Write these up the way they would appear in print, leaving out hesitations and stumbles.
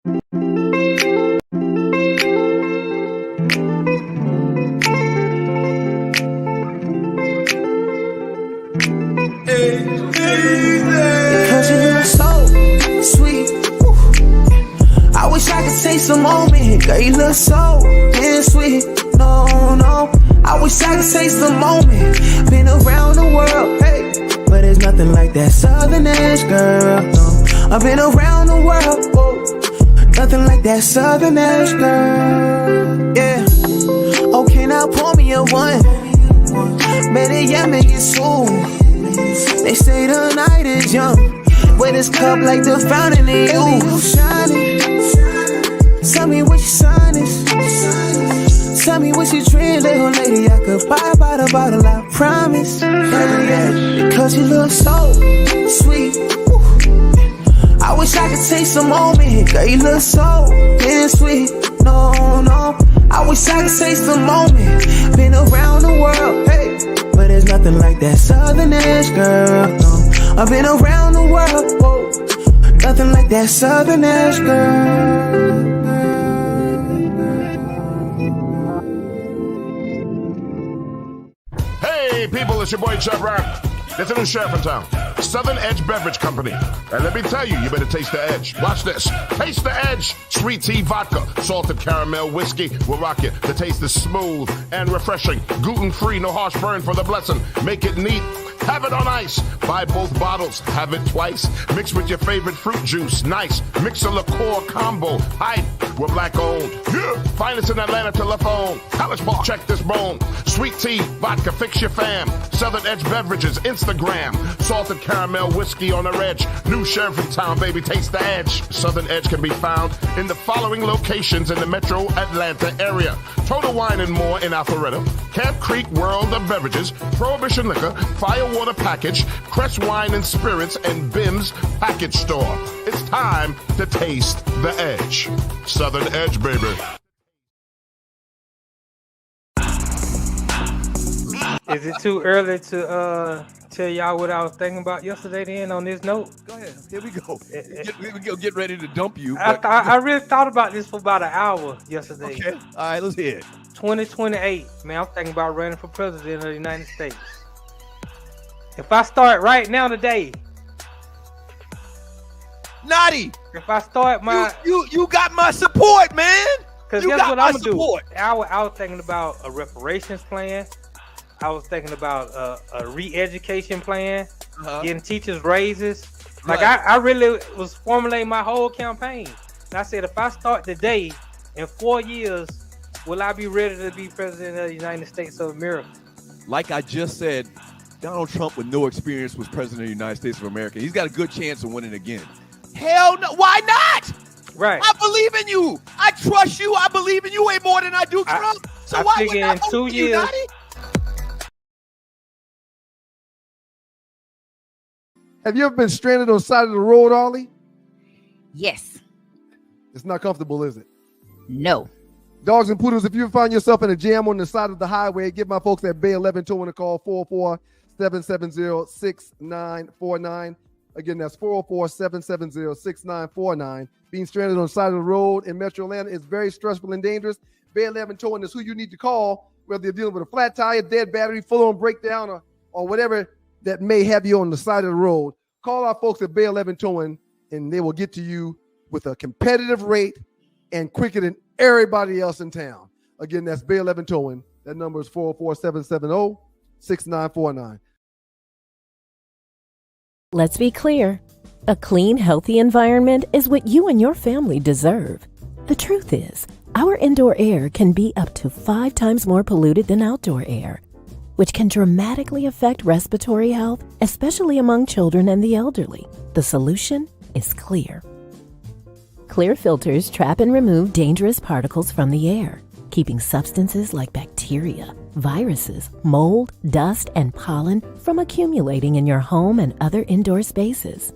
Cause you look so sweet. Woo. I wish I could take some moment. Girl, you look so damn sweet. No, no. I wish I could taste the moment. Been around the world, hey, but there's nothing like that southern edge, girl. No, I've been around the world, whoa. Nothing like that southern edge, girl. Yeah. Okay, now pour me a one. Better yet, make it soon. They say the night is young. Wet this cup like the fountain in you. Shining. Tell me what your sign is. Tell me what you drink, little lady. I could buy by the bottle, I promise. Because you look so sweet. Woo. I wish I could take some moment. Girl, you look so damn sweet. No, no. I wish I could take some moment. Been around the world, hey, but there's nothing like that southern edge, girl. No, I've been around the world, whoa. Nothing like that southern edge, girl. Hey people, it's your boy Chub Rock. There's a new sheriff in town, Southern Edge Beverage Company. And let me tell you, you better taste the edge. Watch this. Taste the edge. Sweet tea vodka, salted caramel whiskey will rock you. The taste is smooth and refreshing. Gluten-free, no harsh burn for the blessing. Make it neat. Have it on ice. Buy both bottles. Have it twice. Mix with your favorite fruit juice. Nice. Mix a liqueur combo. Hype. We're black owned. Yeah. Find us in Atlanta telephone. College Park. Check this bone. Sweet tea, vodka, fix your fam. Southern Edge Beverages, Instagram. Salted caramel whiskey on the edge. New sheriff in town, baby. Taste the edge. Southern Edge can be found in the following locations in the metro Atlanta area. Total Wine and More in Alpharetta. Camp Creek World of Beverages. Prohibition Liquor. Firewater Package. Crest Wine and Spirits and Bim's Package Store. It's time to taste the edge. Southern Edge, baby. Is it too early to tell y'all what I was thinking about yesterday then on this note? Go ahead. Here we go. We get ready to dump you. I really thought about this for about an hour yesterday. Okay. All right, let's hear it. 2028. Man, I'm thinking about running for president of the United States. If I start right now today. Notty! If I start my... You got my support, man! Because guess what I'm going to do? I was thinking about a reparations plan. I was thinking about a re-education plan, getting teachers raises. Like I really was formulating my whole campaign. And I said, if I start today, in 4 years, will I be ready to be president of the United States of America? Like I just said, Donald Trump with no experience was president of the United States of America. He's got a good chance of winning again. Hell no, why not? Right. I believe in you. I trust you. I believe in you way more than I do Trump. So why would I vote for you, Notty? Have you ever been stranded on the side of the road, Arle? Yes. It's not comfortable, is it? No. Dogs and poodles, if you find yourself in a jam on the side of the highway, give my folks at Bay 11 Towing a call, 404-770-6949. Again, that's 404-770-6949. Being stranded on the side of the road in Metro Atlanta is very stressful and dangerous. Bay 11 Towing is who you need to call, whether you're dealing with a flat tire, dead battery, full-on breakdown, or whatever that may have you on the side of the road. Call our folks at Bay 11 Towing, and they will get to you with a competitive rate and quicker than everybody else in town. Again, that's Bay 11 Towing. That number is 404-770-6949. Let's be clear. A clean, healthy environment is what you and your family deserve. The truth is, our indoor air can be up to 5 times more polluted than outdoor air, which can dramatically affect respiratory health, especially among children and the elderly. The solution is clear. Clear filters trap and remove dangerous particles from the air, keeping substances like bacteria, viruses, mold, dust, and pollen from accumulating in your home and other indoor spaces.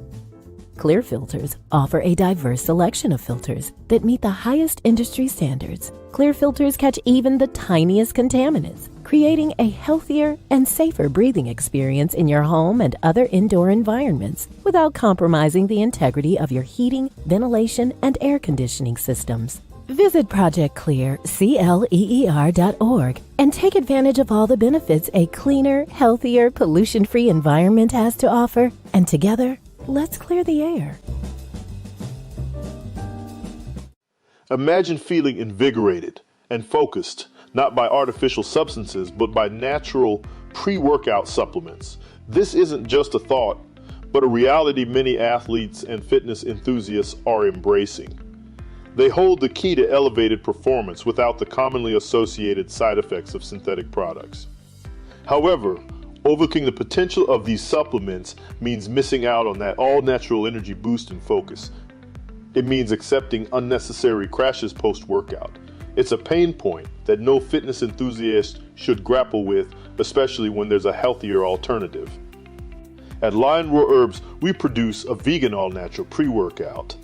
Clear filters offer a diverse selection of filters that meet the highest industry standards. Clear filters catch even the tiniest contaminants, creating a healthier and safer breathing experience in your home and other indoor environments without compromising the integrity of your heating, ventilation, and air conditioning systems. Visit ProjectClear.org and take advantage of all the benefits a cleaner, healthier, pollution-free environment has to offer. And together, let's clear the air. Imagine feeling invigorated and focused, not by artificial substances, but by natural pre-workout supplements. This isn't just a thought, but a reality many athletes and fitness enthusiasts are embracing. They hold the key to elevated performance without the commonly associated side effects of synthetic products. However, overlooking the potential of these supplements means missing out on that all-natural energy boost and focus. It means accepting unnecessary crashes post-workout. It's a pain point that no fitness enthusiast should grapple with, especially when there's a healthier alternative. At Lion Roar Herbs, we produce a vegan all-natural pre-workout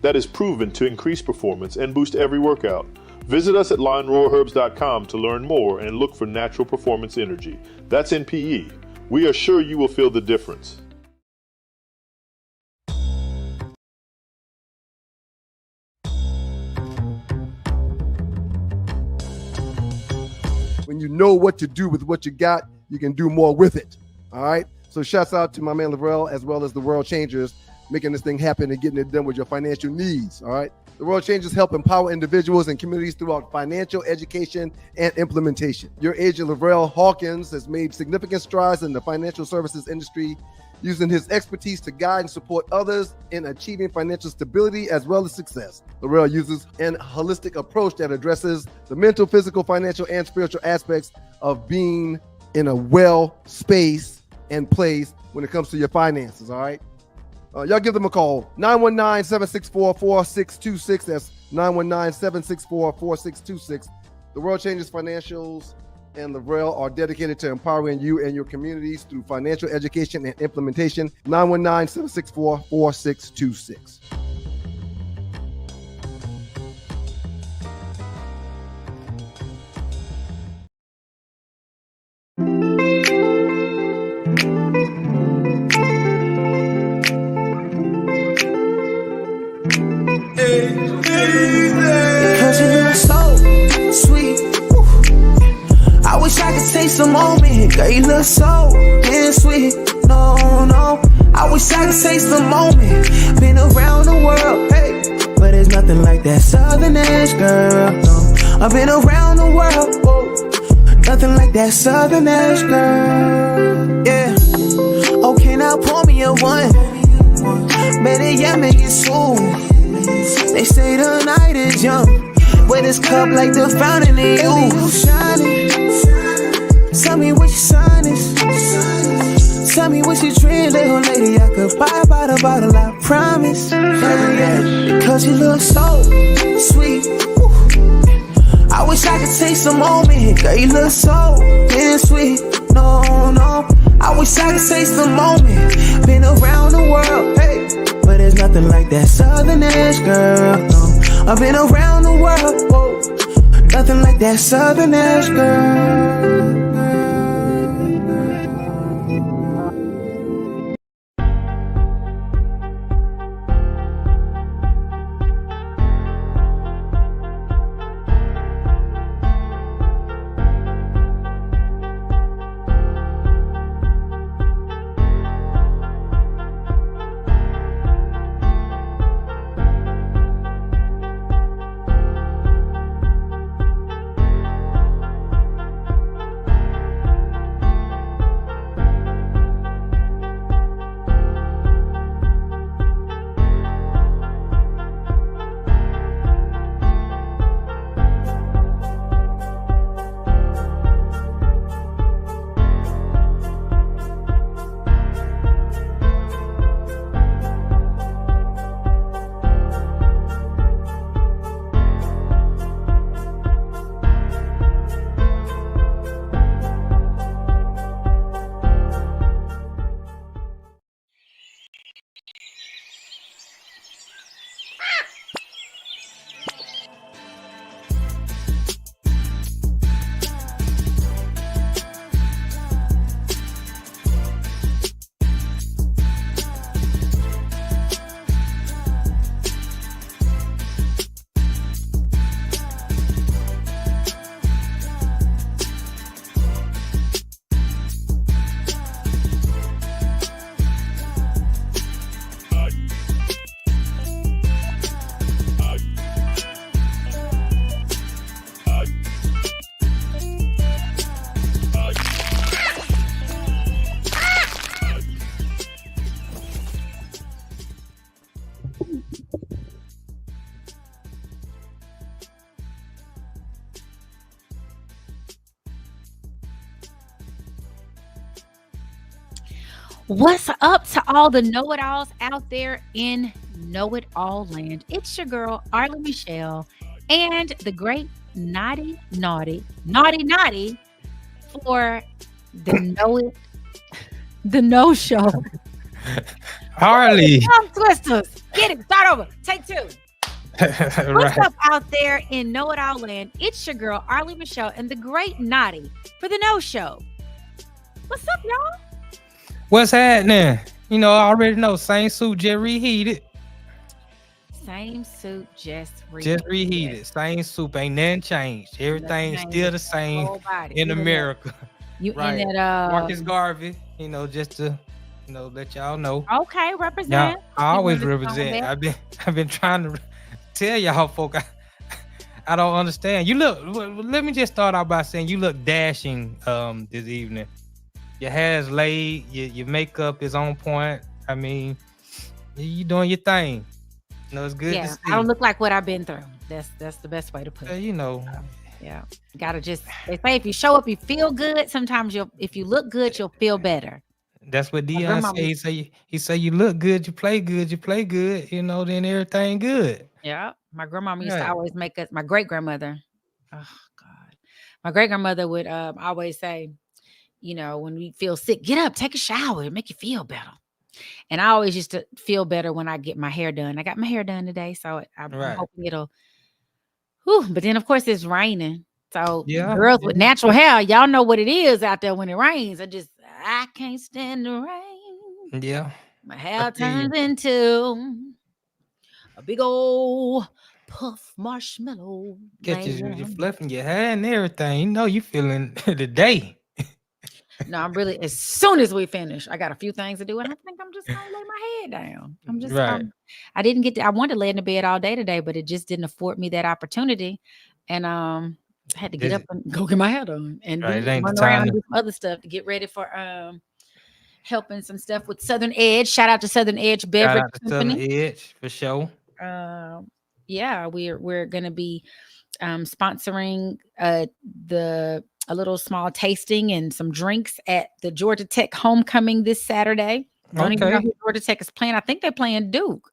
that is proven to increase performance and boost every workout. Visit us at lionroarherbs.com to learn more and look for natural performance energy. That's NPE. We are sure you will feel the difference. When you know what to do with what you got, you can do more with it. All right. So shouts out to my man Lavrell, as well as the World Changers, making this thing happen and getting it done with your financial needs. All right. The World Changers help empower individuals and communities throughout financial education and implementation. Your agent Lavrell Hawkins has made significant strides in the financial services industry, using his expertise to guide and support others in achieving financial stability as well as success. Lavrell uses an holistic approach that addresses the mental, physical, financial, and spiritual aspects of being in a well space and place when it comes to your finances. All right. Y'all give them a call, 919-764-4626. That's 919-764-4626. The World Changes Financials and Lavrell are dedicated to empowering you and your communities through financial education and implementation. 919-764-4626. Because you look so sweet. Woo. I wish I could taste the moment. Girl, you look so damn sweet. No, no. I wish I could taste the moment. Been around the world, hey. But there's nothing like that Southern Ash, girl. No. I've been around the world, whoa. Nothing like that Southern Ash, girl. Yeah. Okay, now pour me a one. Better yet, make it soon. They say the night is young, but this cup like the fountain in you shining. Tell me what your sign is. Tell me what your dream, little lady. I could buy by the bottle, I promise. Yeah, because you look so sweet. Woo. I wish I could taste the moment. Girl, you look so damn sweet. No, no. I wish I could taste the moment. Been around the world, hey. But there's nothing like that Southern Ash, girl. No. I've been around the world, whoa. Nothing like that Southern Ash, girl. What's up to all the know-it-alls out there in know-it-all land? It's your girl, Arle Michelle, and the great Naughty for the No Show. Harley. Tongue twisters. Get it. Start over. Take two. What's Right. up out there in know-it-all land? It's your girl, Arle Michelle, and the great Naughty for the No Show. What's up, y'all? What's happening? You know, I already know. Same suit, just reheated. Same suit, just Just reheated. Same soup. Ain't nothing changed. Everything's still the same Whole body. in America. You Right. in that Marcus Garvey, you know, just to, you know, let y'all know. Okay, Yeah, represent. I always You wanna represent. respond I've been trying to tell y'all folk I don't understand. You look, let me just start out by saying you look dashing this evening. Your hair's laid, your makeup is on point. I mean, you doing your thing. You know, it's good to see. I don't look like what I've been through. That's the best way to put it. You know. Yeah. Gotta just, they say if you show up, you feel good. Sometimes if you look good, you'll feel better. That's what My Dion grandma say. He say you look good, you play good, you know, then everything good. Yeah. My grandmama used Right. to always make us, my great grandmother. Oh God. My great grandmother would always say, you know, when we feel sick, get up, take a shower, it'll make you feel better. And I always used to feel better when I get my hair done. I got my hair done today, so I'm Right. hoping it'll. Whew, but then of course it's raining. So Yeah, girls with natural hair, y'all know what it is out there when it rains. I can't stand the rain. Yeah. My hair turns into a big old puff marshmallow. Get you layer. fluffing your hair and everything. You know you feeling the day. No, I'm really, as soon as we finish, I got a few things to do, and I think I'm just gonna lay my head down. I'm just Right. I didn't get to, I wanted to lay in the bed all day today, but it just didn't afford me that opportunity. And I had to get Is up and go get my hair done and Right, it do ain't the run time around and to- do some other stuff to get ready for helping some stuff with Southern Edge. Shout out to Southern Edge Shout Beverage out to Southern Company. Edge for sure. Yeah, we're gonna be sponsoring a little small tasting and some drinks at the Georgia Tech homecoming this Saturday. Don't even know Okay. who Georgia Tech is playing. I think they're playing Duke.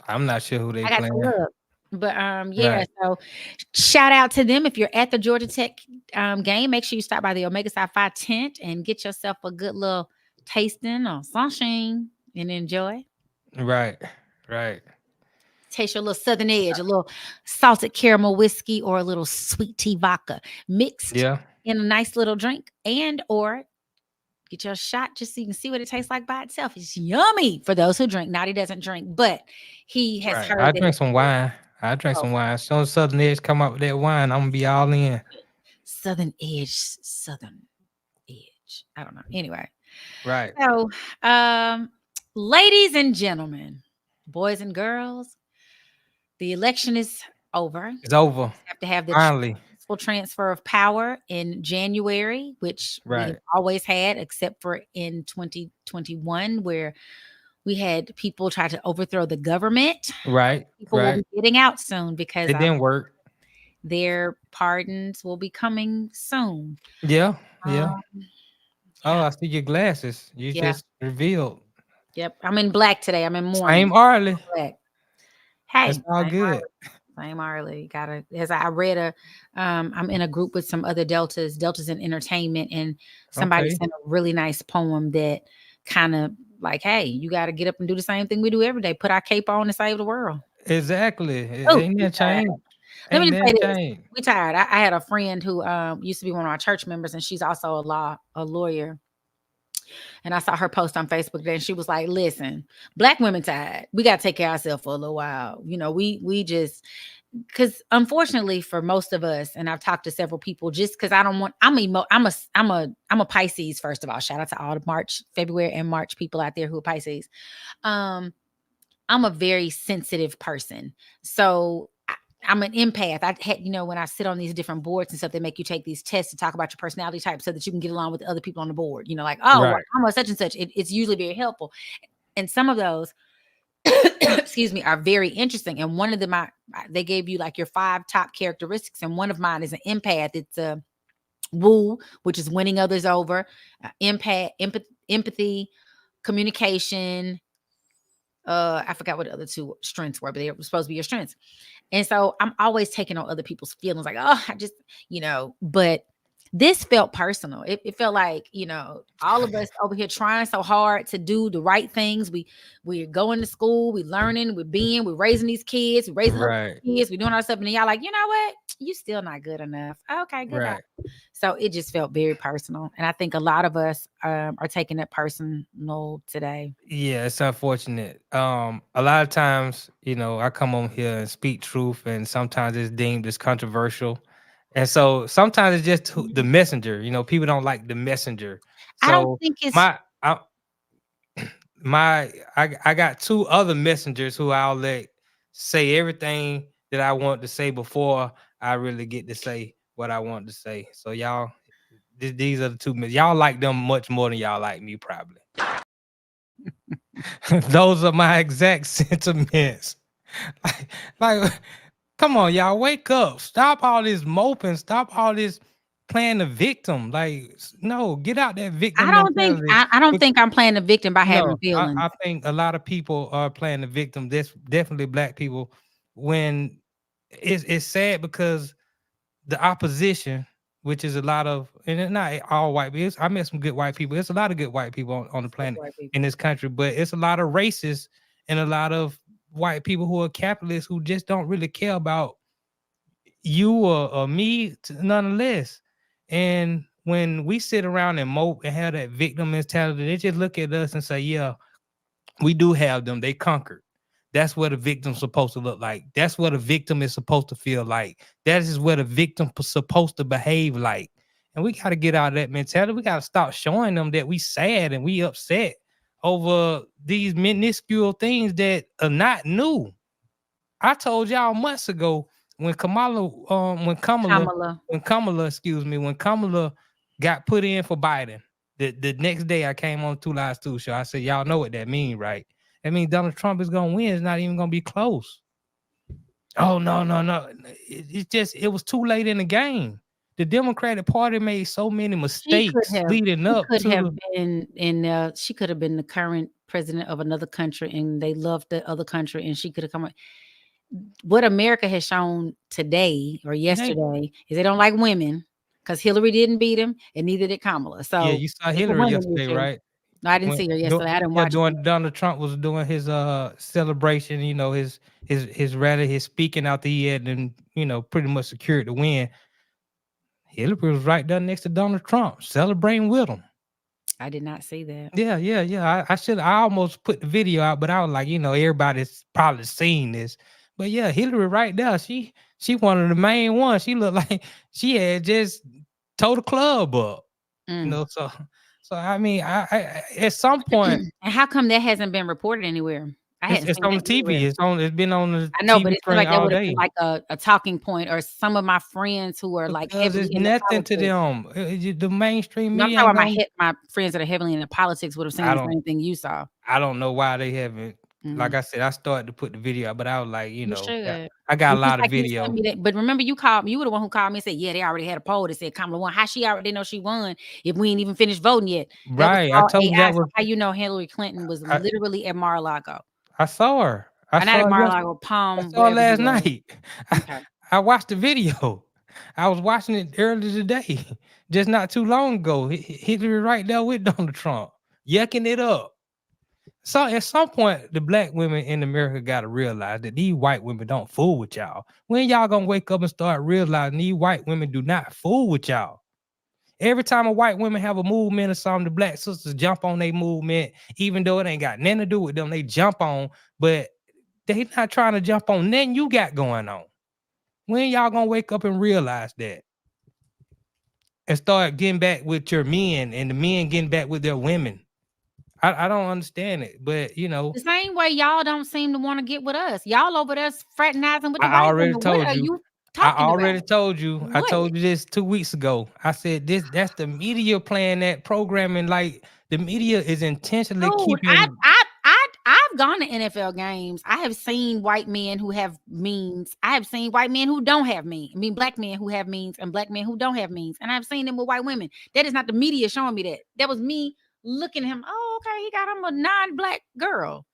I'm not sure who they I got to playing. look. But yeah, Right. so shout out to them. If you're at the Georgia Tech game, make sure you stop by the Omega Psi Phi tent and get yourself a good little tasting or sunshine and enjoy. Right. Right. Taste your little Southern Edge, a little salted caramel whiskey or a little sweet tea vodka mixed Yeah. in a nice little drink, and or get your shot just so you can see what it tastes like by itself. It's yummy for those who drink. Naughty doesn't drink, but he has Right. heard I that drink some wine. I drink some wine. As soon as Southern Edge come up with that wine, I'm gonna be all in. Southern Edge. I don't know. Anyway, Right. so ladies and gentlemen, boys and girls, the election is over. It's over. We have to have the Finally. full transfer of power in January, which we Right. have always had, except for in 2021, where we had people try to overthrow the government. Right. People will Right. be getting out soon because It didn't work. their pardons will be coming soon. Yeah. Yeah. Oh, yeah. I see your glasses. You Yeah. just revealed. Yep, I'm in black today. I'm in mourning. Same Arlie. Black. Hey, It's all same good. Same Arlie. Gotta, as I read I'm in a group with some other Deltas in entertainment, and somebody Okay. sent a really nice poem that kind of like, hey, you got to get up and do the same thing we do every day. Put our cape on and save the world. Exactly. Oh, Ain't we that tired. change? Let me Ain't just say that this. change? We tired. I had a friend who used to be one of our church members, and she's also a lawyer. And I saw her post on Facebook today, and she was like, listen, Black women tired. We got to take care of ourselves for a little while. You know, we just, because unfortunately for most of us, and I've talked to several people, just because I don't want, I'm a Pisces, first of all. Shout out to all the February and March people out there who are Pisces. I'm a very sensitive person. So I'm an empath. I had, when I sit on these different boards and stuff, they make you take these tests to talk about your personality type so that you can get along with the other people on the board. Like, oh, Right. well, I'm a such and such. It's usually very helpful. And some of those, excuse me, are very interesting. And one of them, they gave you like your 5 top characteristics. And one of mine is an empath. It's a woo, which is winning others over. empathy, communication. I forgot what the other two strengths were, but they were supposed to be your strengths. And so I'm always taking on other people's feelings, like, oh, I just, but this felt personal. It felt like, all of us over here trying so hard to do the right things. We're going to school, we're learning, we're raising these kids, we're raising other kids, we're doing our stuff, and then y'all like, you know what? You still not good enough. Okay, good. Right. So it just felt very personal. And I think a lot of us are taking it personal today. Yeah, it's unfortunate. A lot of times, I come on here and speak truth, and sometimes it's deemed as controversial. And so sometimes it's just the messenger. People don't like the messenger. So I don't think it's I got two other messengers who I'll let say everything that I want to say before I really get to say what I want to say. So y'all, these are the two. Y'all like them much more than y'all like me, probably. Those are my exact sentiments. Like, come on, y'all, wake up. Stop all this moping. Stop all this playing the victim. Like, no, get out that victim. I don't think I'm playing the victim by having feelings. I think a lot of people are playing the victim. There's definitely Black people. When it's sad because the opposition, which is a lot of, and it's not all white people. I met some good white people. There's a lot of good white people on the planet in this country, but it's a lot of racists and a lot of white people who are capitalists who just don't really care about you or me, nonetheless. And when we sit around and mope and have that victim mentality, they just look at us and say, yeah, we do have them. They conquered. That's what a victim's supposed to look like. That's what a victim is supposed to feel like. That is what a victim is supposed to behave like. And we got to get out of that mentality. We got to stop showing them that we sad and we upset over these minuscule things that are not new. I told y'all months ago when Kamala got put in for Biden, the next day I came on 2 Lives 2 show. I said, y'all know what that means, right? That means Donald Trump is gonna win. It's not even gonna be close. Oh no. It was too late in the game. The Democratic Party made so many mistakes leading up to. She could have been the current president of another country, and they loved the other country, and she could have come. What America has shown today or yesterday is they don't like women because Hillary didn't beat him, and neither did Kamala. So yeah, you saw Hillary yesterday, right? No, I didn't see her yesterday. I didn't watch. Donald Trump was doing his celebration, his rally, his speaking out the end, and pretty much secured the win. Hillary was right there next to Donald Trump, celebrating with him. I did not see that. Yeah. I almost put the video out, but I was like, everybody's probably seen this. But yeah, Hillary right there. She one of the main ones. She looked like she had just tore the club up. So I mean, I at some point. And how come that hasn't been reported anywhere? It's on the TV. Anywhere. It's been on the. I know, TV but it's like that would be like a talking point, or some of my friends who are like heavily it's nothing to them. The mainstream media. I'm talking about my friends that are heavily into politics would have seen the same thing you saw. I don't know why they haven't. Mm-hmm. Like I said, I started to put the video out, but I was like, I got a lot of video. But remember, you were the one who called me and said, yeah, they already had a poll that said Kamala won. How she already know she won if we ain't even finished voting yet? Right. I told you that was how Hillary Clinton was literally at Mar-a-Lago. I saw her. Not at Mar-a-Lago, Palm. I saw her last night. Okay. I watched the video. I was watching it earlier today, just not too long ago. Hillary right there with Donald Trump, yucking it up. So at some point, the Black women in America got to realize that these white women don't fool with y'all. When y'all gonna wake up and start realizing these white women do not fool with y'all? Every time a white woman have a movement or something, the Black sisters jump on their movement, even though it ain't got nothing to do with them. They jump on, but they not trying to jump on nothing you got going on. When y'all gonna wake up and realize that? And start getting back with your men and the men getting back with their women. I don't understand it, but the same way y'all don't seem to want to get with us. Y'all over there fraternizing with the I already told you. I already told you. What? I told you this 2 weeks ago. I said that's the media playing that programming. Like the media is intentionally keeping. I've gone to NFL games. I have seen white men who have means. I have seen white men who don't have means. I mean, Black men who have means and Black men who don't have means. And I've seen them with white women. That is not the media showing me that. That was me looking at him. Oh, okay, he got him a non-black girl.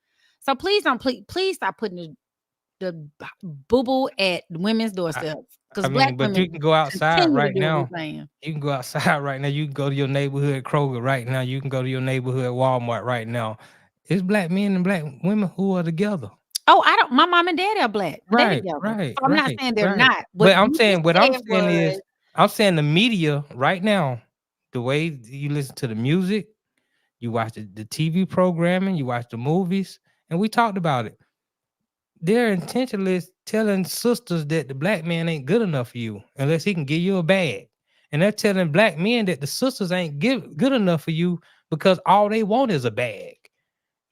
So please stop putting the boo-boo at women's doorsteps. Because black but women you can go outside continue to right do what now. we're saying. You can go outside right now. You can go to your neighborhood Kroger right now. You can go to your neighborhood Walmart right now. It's black men and black women who are together. Oh, my mom and daddy are black. They together. Right. So I'm not saying they're not. But I'm saying is I'm saying the media right now, the way you listen to the music, you watch the TV programming, you watch the movies, and we talked about it. They're intentionally telling sisters that the black man ain't good enough for you unless he can give you a bag. And they're telling black men that the sisters ain't good enough for you because all they want is a bag.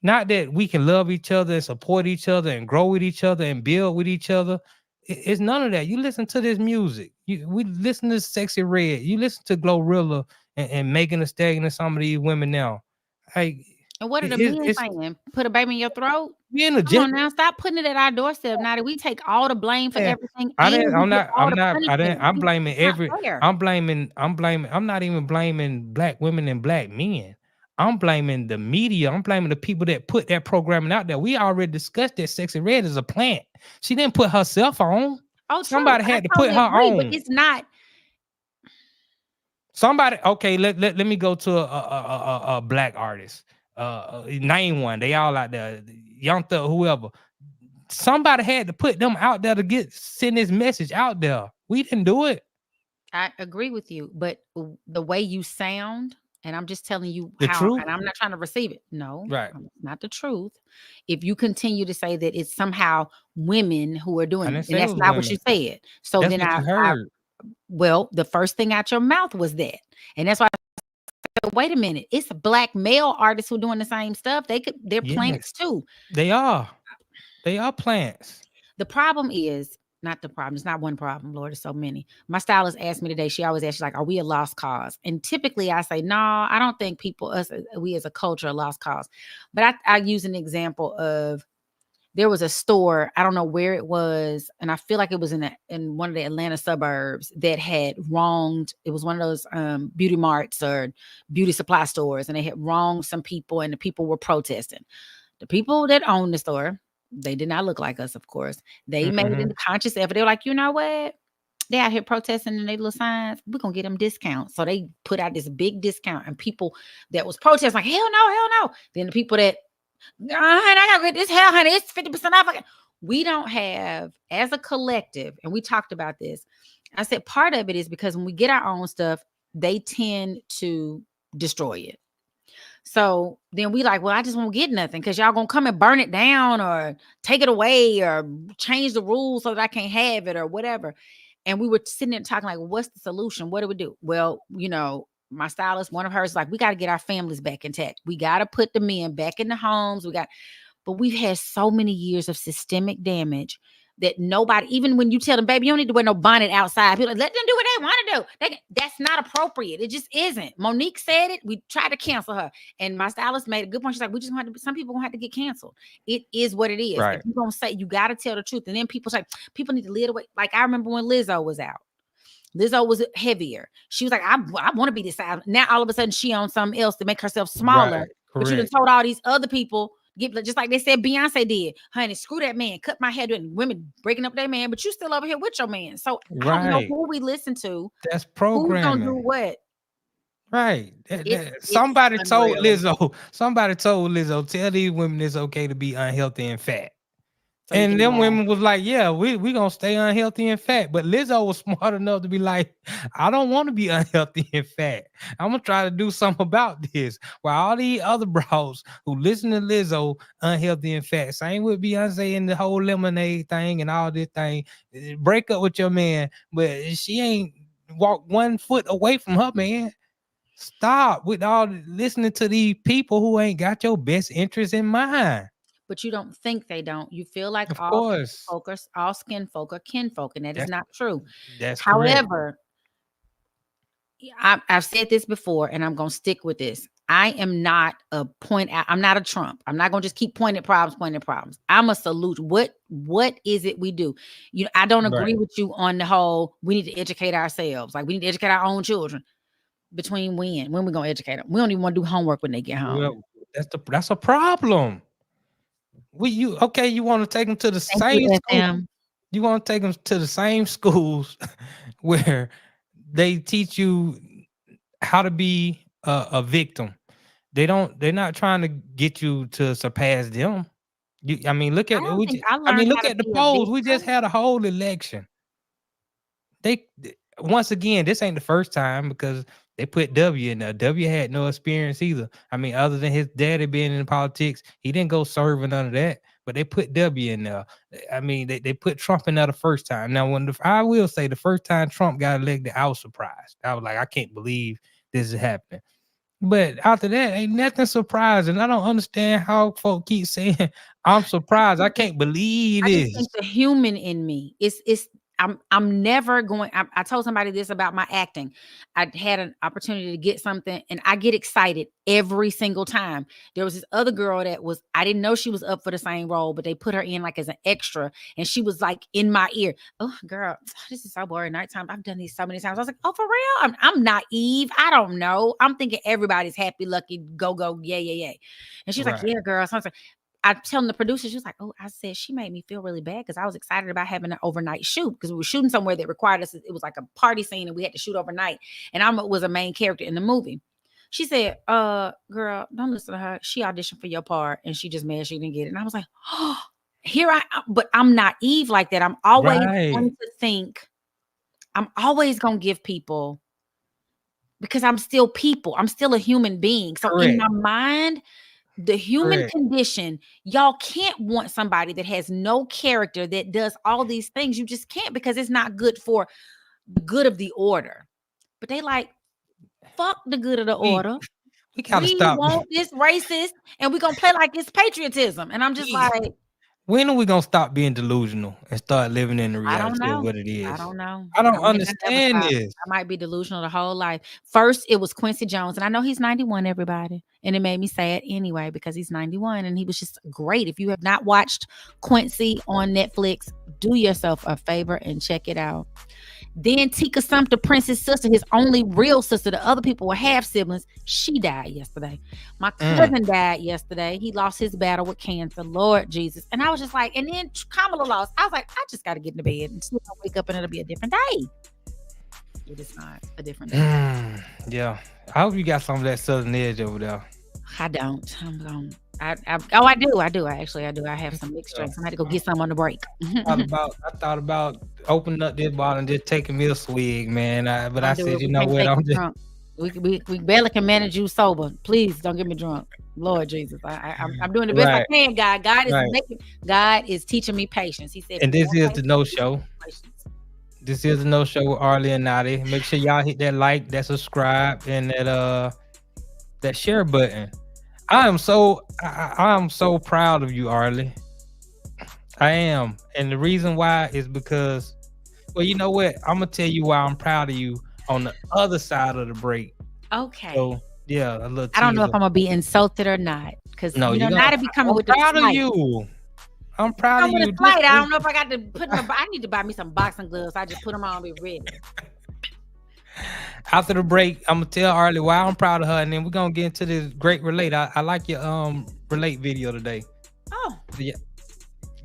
Not that we can love each other and support each other and grow with each other and build with each other. It's none of that. You listen to this music. We listen to Sexy Red. You listen to Glorilla and Megan Thee Stallion and some of these women now. And what are the men saying? Put a baby in your throat? Come on now, stop putting it at our doorstep. Now that we take all the blame for everything. I'm not even blaming black women and black men. I'm blaming the media. I'm blaming the people that put that programming out there. We already discussed that Sexy Red is a plant. She didn't put herself on. Oh, somebody had to put her on. But it's not. Somebody, okay, let me go to a black artist. Name one. They all out there. Young Thug, whoever. Somebody had to put them out there to send this message out there. We didn't do it. I agree with you, but the way you sound, and I'm just telling you the how, truth? And I'm not trying to receive it. No, right. Not the truth. If you continue to say that it's somehow women who are doing it, and that's not what you said. So that's then what you heard. Well, the first thing out your mouth was that. And that's why I said, wait a minute. It's black male artists who are doing the same stuff. They're plants too. They are plants. The problem is not the problem. It's not one problem, Lord. There's so many. My stylist asked me today, she always asks, she's like, are we a lost cause? And typically I say, no, I don't think we as a culture are a lost cause. But I use an example of, there was a store, I don't know where it was, and I feel like it was in one of the Atlanta suburbs that had wronged. It was one of those beauty marts or beauty supply stores, and they had wronged some people, and the people were protesting. The people that owned the store, they did not look like us, of course. They made a conscious effort. They were like, you know what? They out here protesting and they little signs. We're going to get them discounts. So they put out this big discount, and people that was protesting like, hell no. Then the people that, I gotta get this hell, honey. It's 50% off. We don't have, as a collective, and we talked about this. I said part of it is because when we get our own stuff, they tend to destroy it. So then we like, well, I just won't get nothing because y'all gonna come and burn it down or take it away or change the rules so that I can't have it or whatever. And we were sitting there talking like, what's the solution? What do we do? Well, my stylist, one of hers, like, we got to get our families back intact. We got to put the men back in the homes. But we've had so many years of systemic damage that nobody, even when you tell them, baby, you don't need to wear no bonnet outside. People like, let them do what they want to do. That's not appropriate. It just isn't. Monique said it. We tried to cancel her. And my stylist made a good point. She's like, some people going to have to get canceled. It is what it is. Right. If you're going to say, you got to tell the truth. And then people say, people need to live away. Like I remember when Lizzo was out. Lizzo was heavier. She was like, I want to be this size. Now all of a sudden she on something else to make herself smaller. Right, but you done told all these other people, just like they said Beyonce did, honey, screw that man, cut my hair, and women breaking up their man, but you still over here with your man. So I don't know who we listen to. That's programming. Who's gonna do what? Right. Somebody told Lizzo, tell these women it's okay to be unhealthy and fat. So and them women was like, yeah, we gonna stay unhealthy and fat. But Lizzo was smart enough to be like, I don't want to be unhealthy and fat. I'm gonna try to do something about this. While all these other bros who listen to Lizzo unhealthy and fat, same with Beyonce and the whole lemonade thing and all this thing. Break up with your man, but she ain't walk 1 foot away from her man. Stop with all listening to these people who ain't got your best interest in mind. But you don't think they don't. You feel like all skin folk are kinfolk, and that's not true. That's however, I've said this before, and I'm gonna stick with this. I am not I'm not a Trump. I'm not gonna just keep pointing problems. I'm a solution. What is it we do? I don't agree with you on the whole. We need to educate ourselves. Like we need to educate our own children. between when we gonna educate them? We don't even want to do homework when they get home. Well, that's a problem. You want to take them to the same school? You want to take them to the same schools where they teach you how to be a victim. They're not trying to get you to surpass them. Look at the polls. We just had a whole election. Once again, this ain't the first time because they put W in there. W had no experience either. Other than his daddy being in politics, he didn't go serving none of that. But they put W in there. They put Trump in there the first time. Now, I will say the first time Trump got elected, I was surprised. I was like, I can't believe this is happening. But after that, ain't nothing surprising. I don't understand how folk keep saying I'm surprised. I can't believe this. I just think the human in me. I'm never going. I told somebody this about my acting. I had an opportunity to get something, and I get excited every single time. There was this other girl I didn't know she was up for the same role, but they put her in like as an extra, and she was like in my ear. Oh, girl, this is so boring. Nighttime. I've done these so many times. I was like, oh, for real? I'm naive. I don't know. I'm thinking everybody's happy, lucky, go, yeah. And she's like, yeah, girl. So I telling the producer, she was like, oh, I said she made me feel really bad because I was excited about having an overnight shoot because we were shooting somewhere that required us. It was like a party scene and we had to shoot overnight. And I was a main character in the movie. She said, girl, don't listen to her. She auditioned for your part and she just mad she didn't get it. And I was like, oh, but I'm naive like that. I'm always going to think, I'm always going to give people because I'm still people. I'm still a human being. So in my mind, the human condition, y'all can't want somebody that has no character that does all these things. You just can't because it's not good for the good of the order. But they like, fuck the good of the order. We gotta stop. We want this racist and we're gonna play like it's patriotism. And I'm just like, when are we gonna stop being delusional and start living in the reality of what it is? I don't know. I don't understand this. I might be delusional the whole life. First, it was Quincy Jones, and I know he's 91, everybody. And it made me sad anyway because he's 91 and he was just great. If you have not watched Quincy on Netflix, do yourself a favor and check it out. Then Tika Sumpter, Prince's sister, his only real sister. The other people were half siblings. She died yesterday. My cousin died yesterday. He lost his battle with cancer. Lord Jesus. And I was just like, and then Kamala lost. I was like, I just got to get into bed and still wake up and it'll be a different day. It is not a different day. Yeah. I hope you got some of that Southern edge over there. I don't. I do. I have some mixed drinks. I had to go get some on the break. I thought about opening up this bottle and just taking me a swig, man. I said, you know what? I'm just drunk. We barely can manage you sober. Please don't get me drunk. Lord Jesus, I'm doing the best I can. God is teaching me patience. He said, and this is the No Show. This is the No Show with Arle and Notty. Make sure y'all hit that like, that subscribe, and that share button. I am so proud of you, Arle. I am. And the reason why is because, well, you know what? I'm going to tell you why I'm proud of you on the other side of the break. Okay. So, yeah, a little I don't know if I'm going to be insulted or not. Because, Notty be coming with the I'm proud of you. I'm proud of you. I don't know if I got to put them. I need to buy me some boxing gloves. I just put them on and be ready. After the break, I'm gonna tell Arle why I'm proud of her, and then we're gonna get into this great relate. I like your relate video today. Oh, so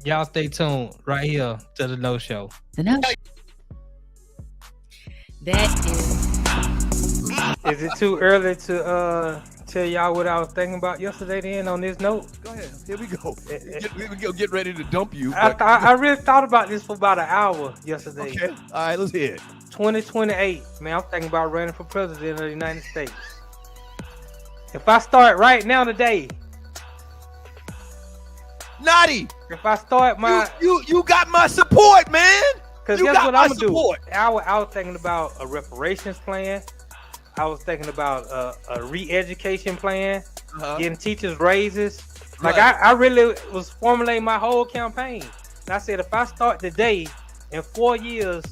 y'all stay tuned right here to the No Show. The No Show. That is. Is it too early to tell y'all what I was thinking about yesterday? Then on this note, go ahead. Here we go. We get ready to dump you. I really thought about this for about an hour yesterday. Okay. All right, let's hear it. 2028, man, I'm thinking about running for president of the United States. If I start right now today, Notty, if I start my, you got my support, man. Because guess what I'm gonna do? I was thinking about a reparations plan. I was thinking about a re-education plan, getting teachers raises. Like I really was formulating my whole campaign. And I said, if I start today, in 4 years,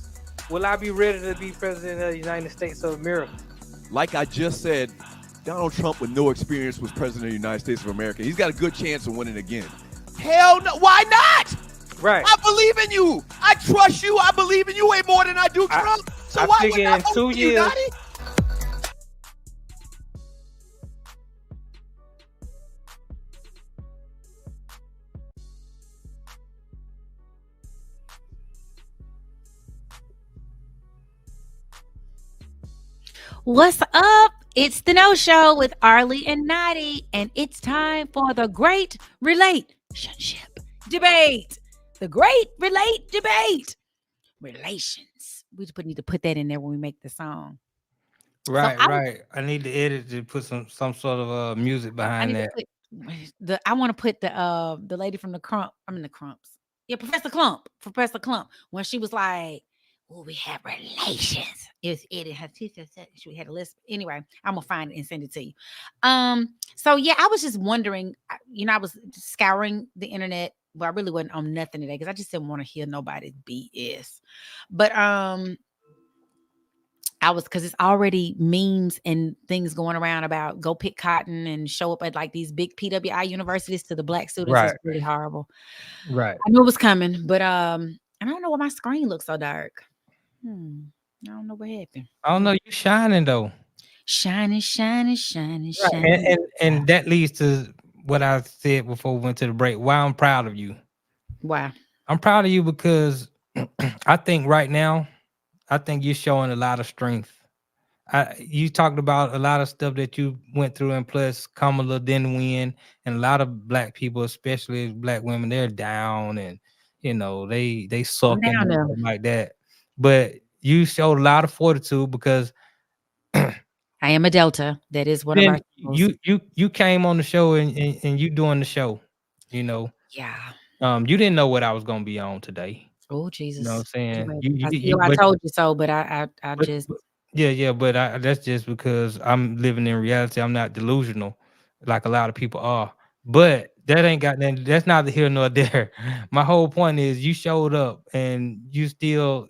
will I be ready to be president of the United States of America? Like I just said, Donald Trump with no experience was president of the United States of America. He's got a good chance of winning again. Hell no, why not? Right. I believe in you. I trust you. I believe in you way more than I do Trump. So I why figure would I in 2 years, What's up? It's the No Show with Arle and Notty, and it's time for the Great Relationship Debate. The Great Relate Debate. Relations. We just need to put that in there when we make the song. Right. I need to edit to put some sort of music behind that. I want to put the lady from the Crump. I mean the Crumps. Yeah, Professor Clump. When she was like, "Oh, we have relations." It was Eddie. Her teacher said she had a list. Anyway, I'm gonna find it and send it to you. So yeah, I was just wondering. I was scouring the internet. Well, I really wasn't on nothing today because I just didn't want to hear nobody's BS. But because it's already memes and things going around about go pick cotton and show up at like these big PWI universities to the black students. Right. Is really horrible. Right. I knew it was coming, but I don't know why my screen looks so dark. I don't know what happened. I don't know. You shining though. Shining. Right. And that leads to what I said before we went to the break. Why I'm proud of you. Why? I'm proud of you because I think right now, I think you're showing a lot of strength. You talked about a lot of stuff that you went through, and plus Kamala didn't win, and a lot of black people, especially black women, they're down, and they suck and like that. But you showed a lot of fortitude because I am a Delta. That is one of our you came on the show and you doing the show, Yeah. You didn't know what I was gonna be on today. Oh Jesus! You know what I'm saying? I told you so, but I just but that's just because I'm living in reality. I'm not delusional like a lot of people are. But that ain't got nothing. That's neither here nor there. My whole point is you showed up and you still,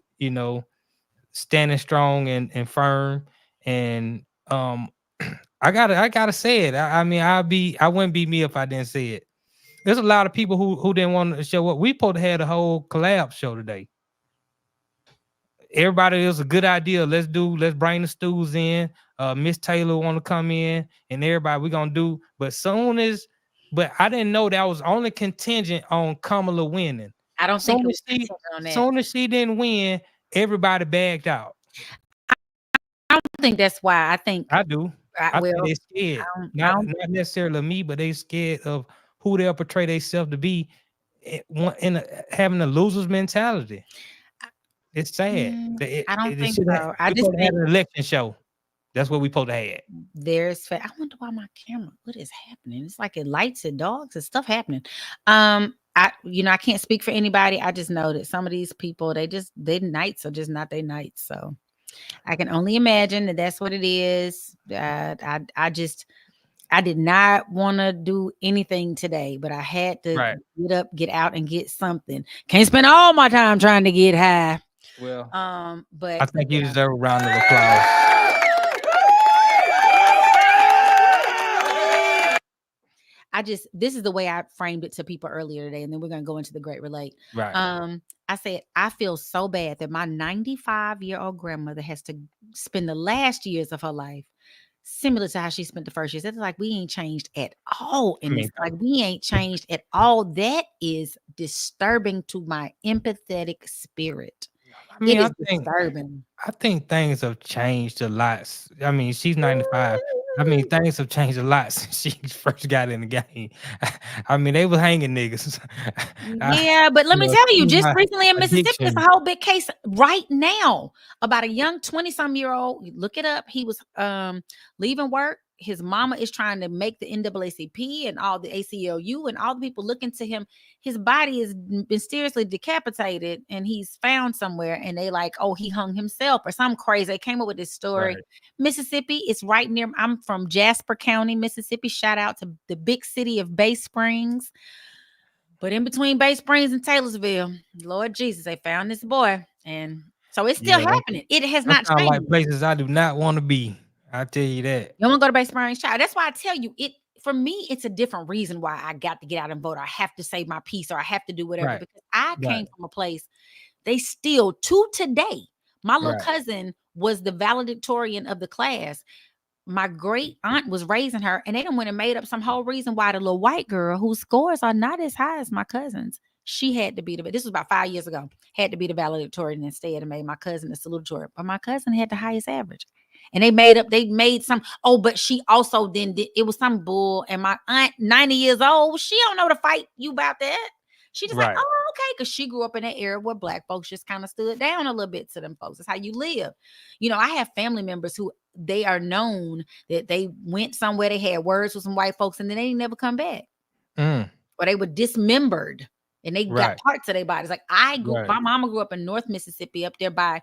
standing strong and firm. And I gotta say it. I mean, I wouldn't be me if I didn't say it. There's a lot of people who didn't want to show up. We supposed to have a whole collab show today. Everybody, it was a good idea. Let's bring the stews in. Miss Taylor want to come in, and everybody we're gonna do. But I didn't know that was only contingent on Kamala winning. I don't think it was contingent on that. Soon as she didn't win, everybody bagged out. I don't think that's why. I think I do. I think they're scared. Not necessarily me, but they scared of who they'll portray themselves to be in having a loser's mentality. It's sad. I don't think so. I just had an election show. That's what we supposed to have. I wonder why my camera. What is happening? It's like it lights and dogs and stuff happening. I can't speak for anybody. I just know that some of these people, their nights are just not their nights. So I can only imagine that that's what it is. I did not want to do anything today, but I had to get up, get out, and get something. Can't spend all my time trying to get high. Well, but I think you deserve a round of applause. This is the way I framed it to people earlier today, and then we're gonna go into the Great Relate. Right. I said I feel so bad that my 95-year-old grandmother has to spend the last years of her life similar to how she spent the first years. It's like we ain't changed at all we ain't changed at all. That is disturbing to my empathetic spirit. I mean, it is disturbing. I think things have changed a lot. I mean, she's 95. I mean, things have changed a lot since she first got in the game. I mean, they was hanging niggas. Yeah, but let me tell you, just recently in Mississippi, there's a whole big case right now about a young 20-some-year-old. Look it up. He was leaving work. His mama is trying to make the NAACP and all the ACLU and all the people looking to him. His body is mysteriously decapitated and he's found somewhere. And they like, oh, he hung himself or something crazy. They came up with this story. Right. Mississippi is right near. I'm from Jasper County, Mississippi. Shout out to the big city of Bay Springs. But in between Bay Springs and Taylorsville, Lord Jesus, they found this boy. And so it's still happening. It has not changed. Like places I do not want to be. I tell you that. You don't want to go to Bay Springs, child. That's why I tell you, for me, it's a different reason why I got to get out and vote. Or I have to say my piece, or I have to do whatever. Right. Because I came from a place, they still, to today, my little cousin was the valedictorian of the class. My great aunt was raising her, and they done went and made up some whole reason why the little white girl whose scores are not as high as my cousin's, she had to be this was about 5 years ago, had to be the valedictorian instead and made my cousin the salutatorian. But my cousin had the highest average. And they made some, but she also then did, it was some bull. And my aunt, 90 years old, she don't know to fight you about that. She just like, oh, okay. Because she grew up in that era where Black folks just kind of stood down a little bit to them folks. That's how you live. You know, I have family members who they are known that they went somewhere, they had words with some white folks, and then they never come back. Or they were dismembered and they got parts of their bodies. Like my mama grew up in North Mississippi, up there by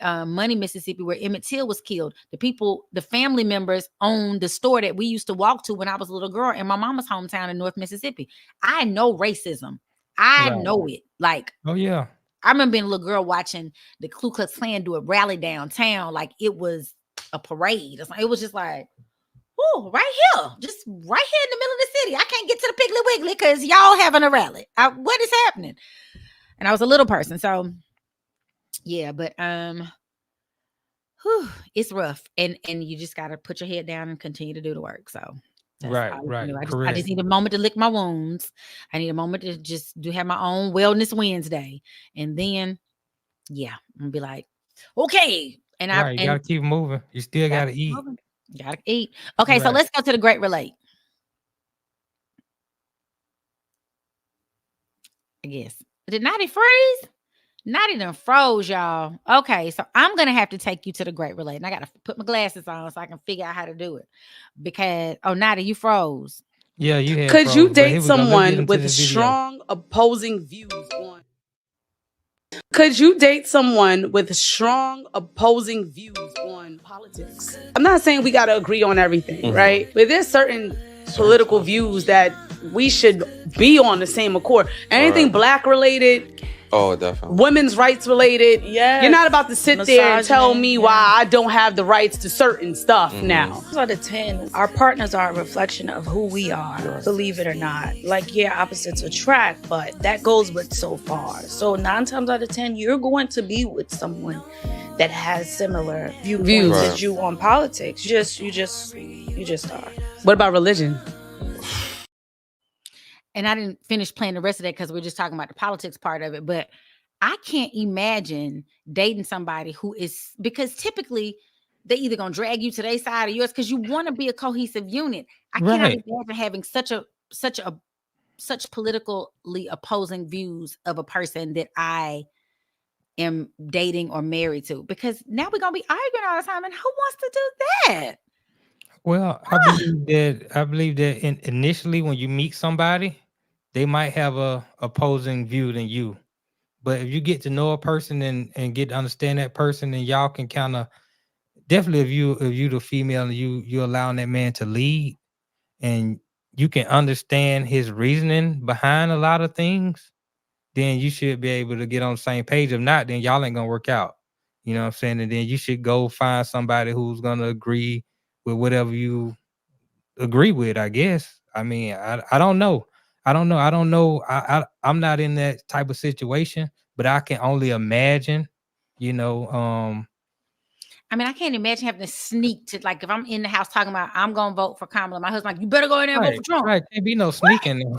Money, Mississippi, where Emmett Till was killed. The family members owned the store that we used to walk to when I was a little girl in my mama's hometown in North Mississippi. I know racism. I know it. Like, oh yeah. I remember being a little girl watching the Ku Klux Klan do a rally downtown like it was a parade. It was just like, oh, right here, just right here in the middle of the city. I can't get to the Piggly Wiggly because y'all having a rally. What is happening? And I was a little person, so yeah. But it's rough, and you just gotta put your head down and continue to do the work. So right. I just need a moment to lick my wounds. I need a moment to just have my own Wellness Wednesday, and then I'm gonna be like, okay. And you gotta keep moving. You still gotta eat. Gotta eat. Okay, so let's go to the Great Relate. I guess. Did Notty freeze? Notty done froze, y'all. Okay, so I'm gonna have to take you to the Great Relate. And I gotta put my glasses on so I can figure out how to do it. Because Notty, you froze. Yeah, you had. Could you date someone with strong opposing views on? Could you date someone with strong opposing views on politics? I'm not saying we got to agree on everything, right? But there's certain political views that we should be on the same accord. Anything Black related, oh, definitely, women's rights related. Yeah, you're not about to sit there and tell me why I don't have the rights to certain stuff now. 9 out of 10, our partners are a reflection of who we are, believe it or not. Like, yeah, opposites attract, but that goes but so far. So 9 times out of 10, you're going to be with someone that has similar viewpoints as you on politics. You just are. What about religion? And I didn't finish playing the rest of that because we're just talking about the politics part of it. But I can't imagine dating somebody who is, because typically they either gonna drag you to their side or yours because you want to be a cohesive unit. I cannot imagine having such politically opposing views of a person that I am dating or married to, because now we're gonna be arguing all the time. And who wants to do that? Well, I believe that initially when you meet somebody, they might have a opposing view than you. But if you get to know a person and get to understand that person, and y'all can kind of definitely, if you the female and you allowing that man to lead, and you can understand his reasoning behind a lot of things, then you should be able to get on the same page. If not, then y'all ain't gonna work out. You know what I'm saying? And then you should go find somebody who's gonna agree with whatever you agree with, I guess. I mean, I don't know. I'm not in that type of situation, but I can only imagine, I mean, I can't imagine having to sneak to, like, if I'm in the house talking about I'm gonna vote for Kamala, my husband's like, you better go in there and vote for Trump. Right, can't be no sneaking.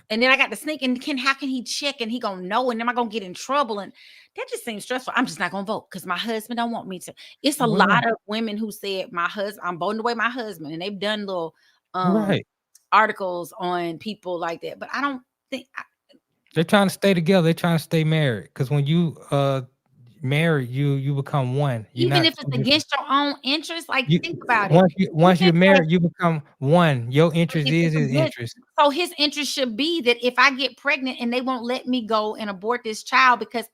And then I got to sneak, and how can he check and he gonna know, and am I gonna get in trouble? And that just seems stressful. I'm just not gonna vote because my husband don't want me to. It's a lot of women who said I'm voting away my husband, and they've done little articles on people like that. But I don't think they're trying to stay together. They're trying to stay married, because when you married, you become one. Even if it's against your own interest, like, think about it. Once you're married, you become one. Your interest is his interest. So his interest should be that if I get pregnant and they won't let me go and abort this child because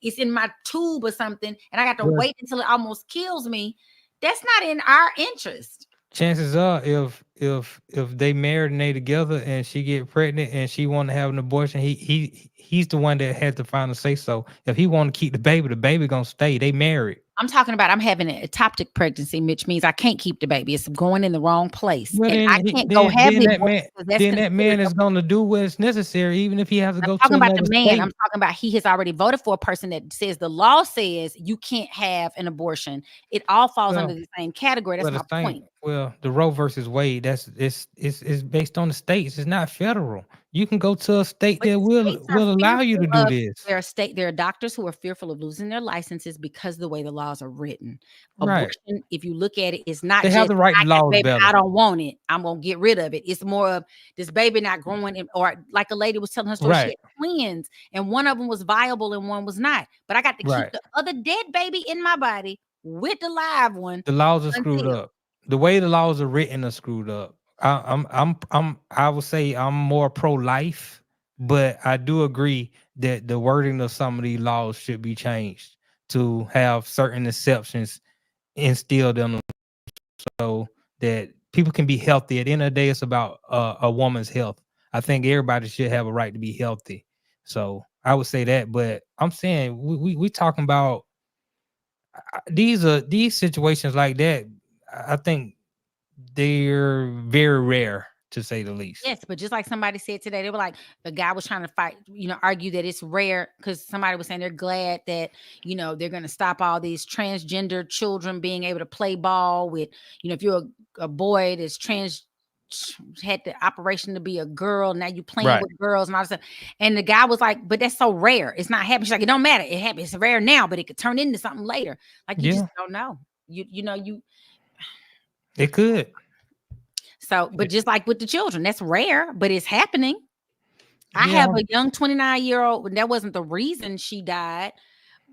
it's in my tube or something, and I got to wait until it almost kills me, that's not in our interest. Chances are, if they married and they together and she get pregnant and she want to have an abortion, he's the one that had to finally say so. If he want to keep the baby gonna stay. They married. I'm talking about I'm having an ectopic pregnancy, which means I can't keep the baby. It's going in the wrong place. Well, and I can't go have it. Then that man is going to do what's necessary, even if he has to go to another I'm talking about the man. state. I'm talking about he has already voted for a person that says the law says you can't have an abortion. It all falls under the same category. That's my point. Well, the Roe versus Wade, it's based on the states. It's not federal. You can go to a state that will allow you to do this. There are doctors who are fearful of losing their licenses because of the way the law laws are written. Right. Abortion, if you look at it, it's not They just have the right I got laws baby, better. I don't want it. I'm gonna get rid of it. It's more of this baby not growing, or like a lady was telling her story, she Right. had twins, and one of them was viable and one was not. But I got to keep Right. the other dead baby in my body with the live one. The laws are screwed until- up. The way the laws are written are screwed up. I would say I'm more pro-life, but I do agree that the wording of some of these laws should be changed to have certain exceptions instilled in them so that people can be healthy. At the end of the day, it's about a woman's health. I think everybody should have a right to be healthy. So I would say that, but I'm saying we talking about these situations like that. I think they're very rare, to say the least. Yes, but just like somebody said today, they were like, the guy was trying to fight, argue that it's rare because somebody was saying they're glad that, they're going to stop all these transgender children being able to play ball with, if you're a boy that's had the operation to be a girl, now you playing Right. with girls and all that stuff. And the guy was like, but that's so rare. It's not happening. She's like, it don't matter. It happens. It's rare now, but it could turn into something later. Like you just don't know. It could. So, but just like with the children, that's rare, but it's happening. I have a young 29-year-old, and that wasn't the reason she died,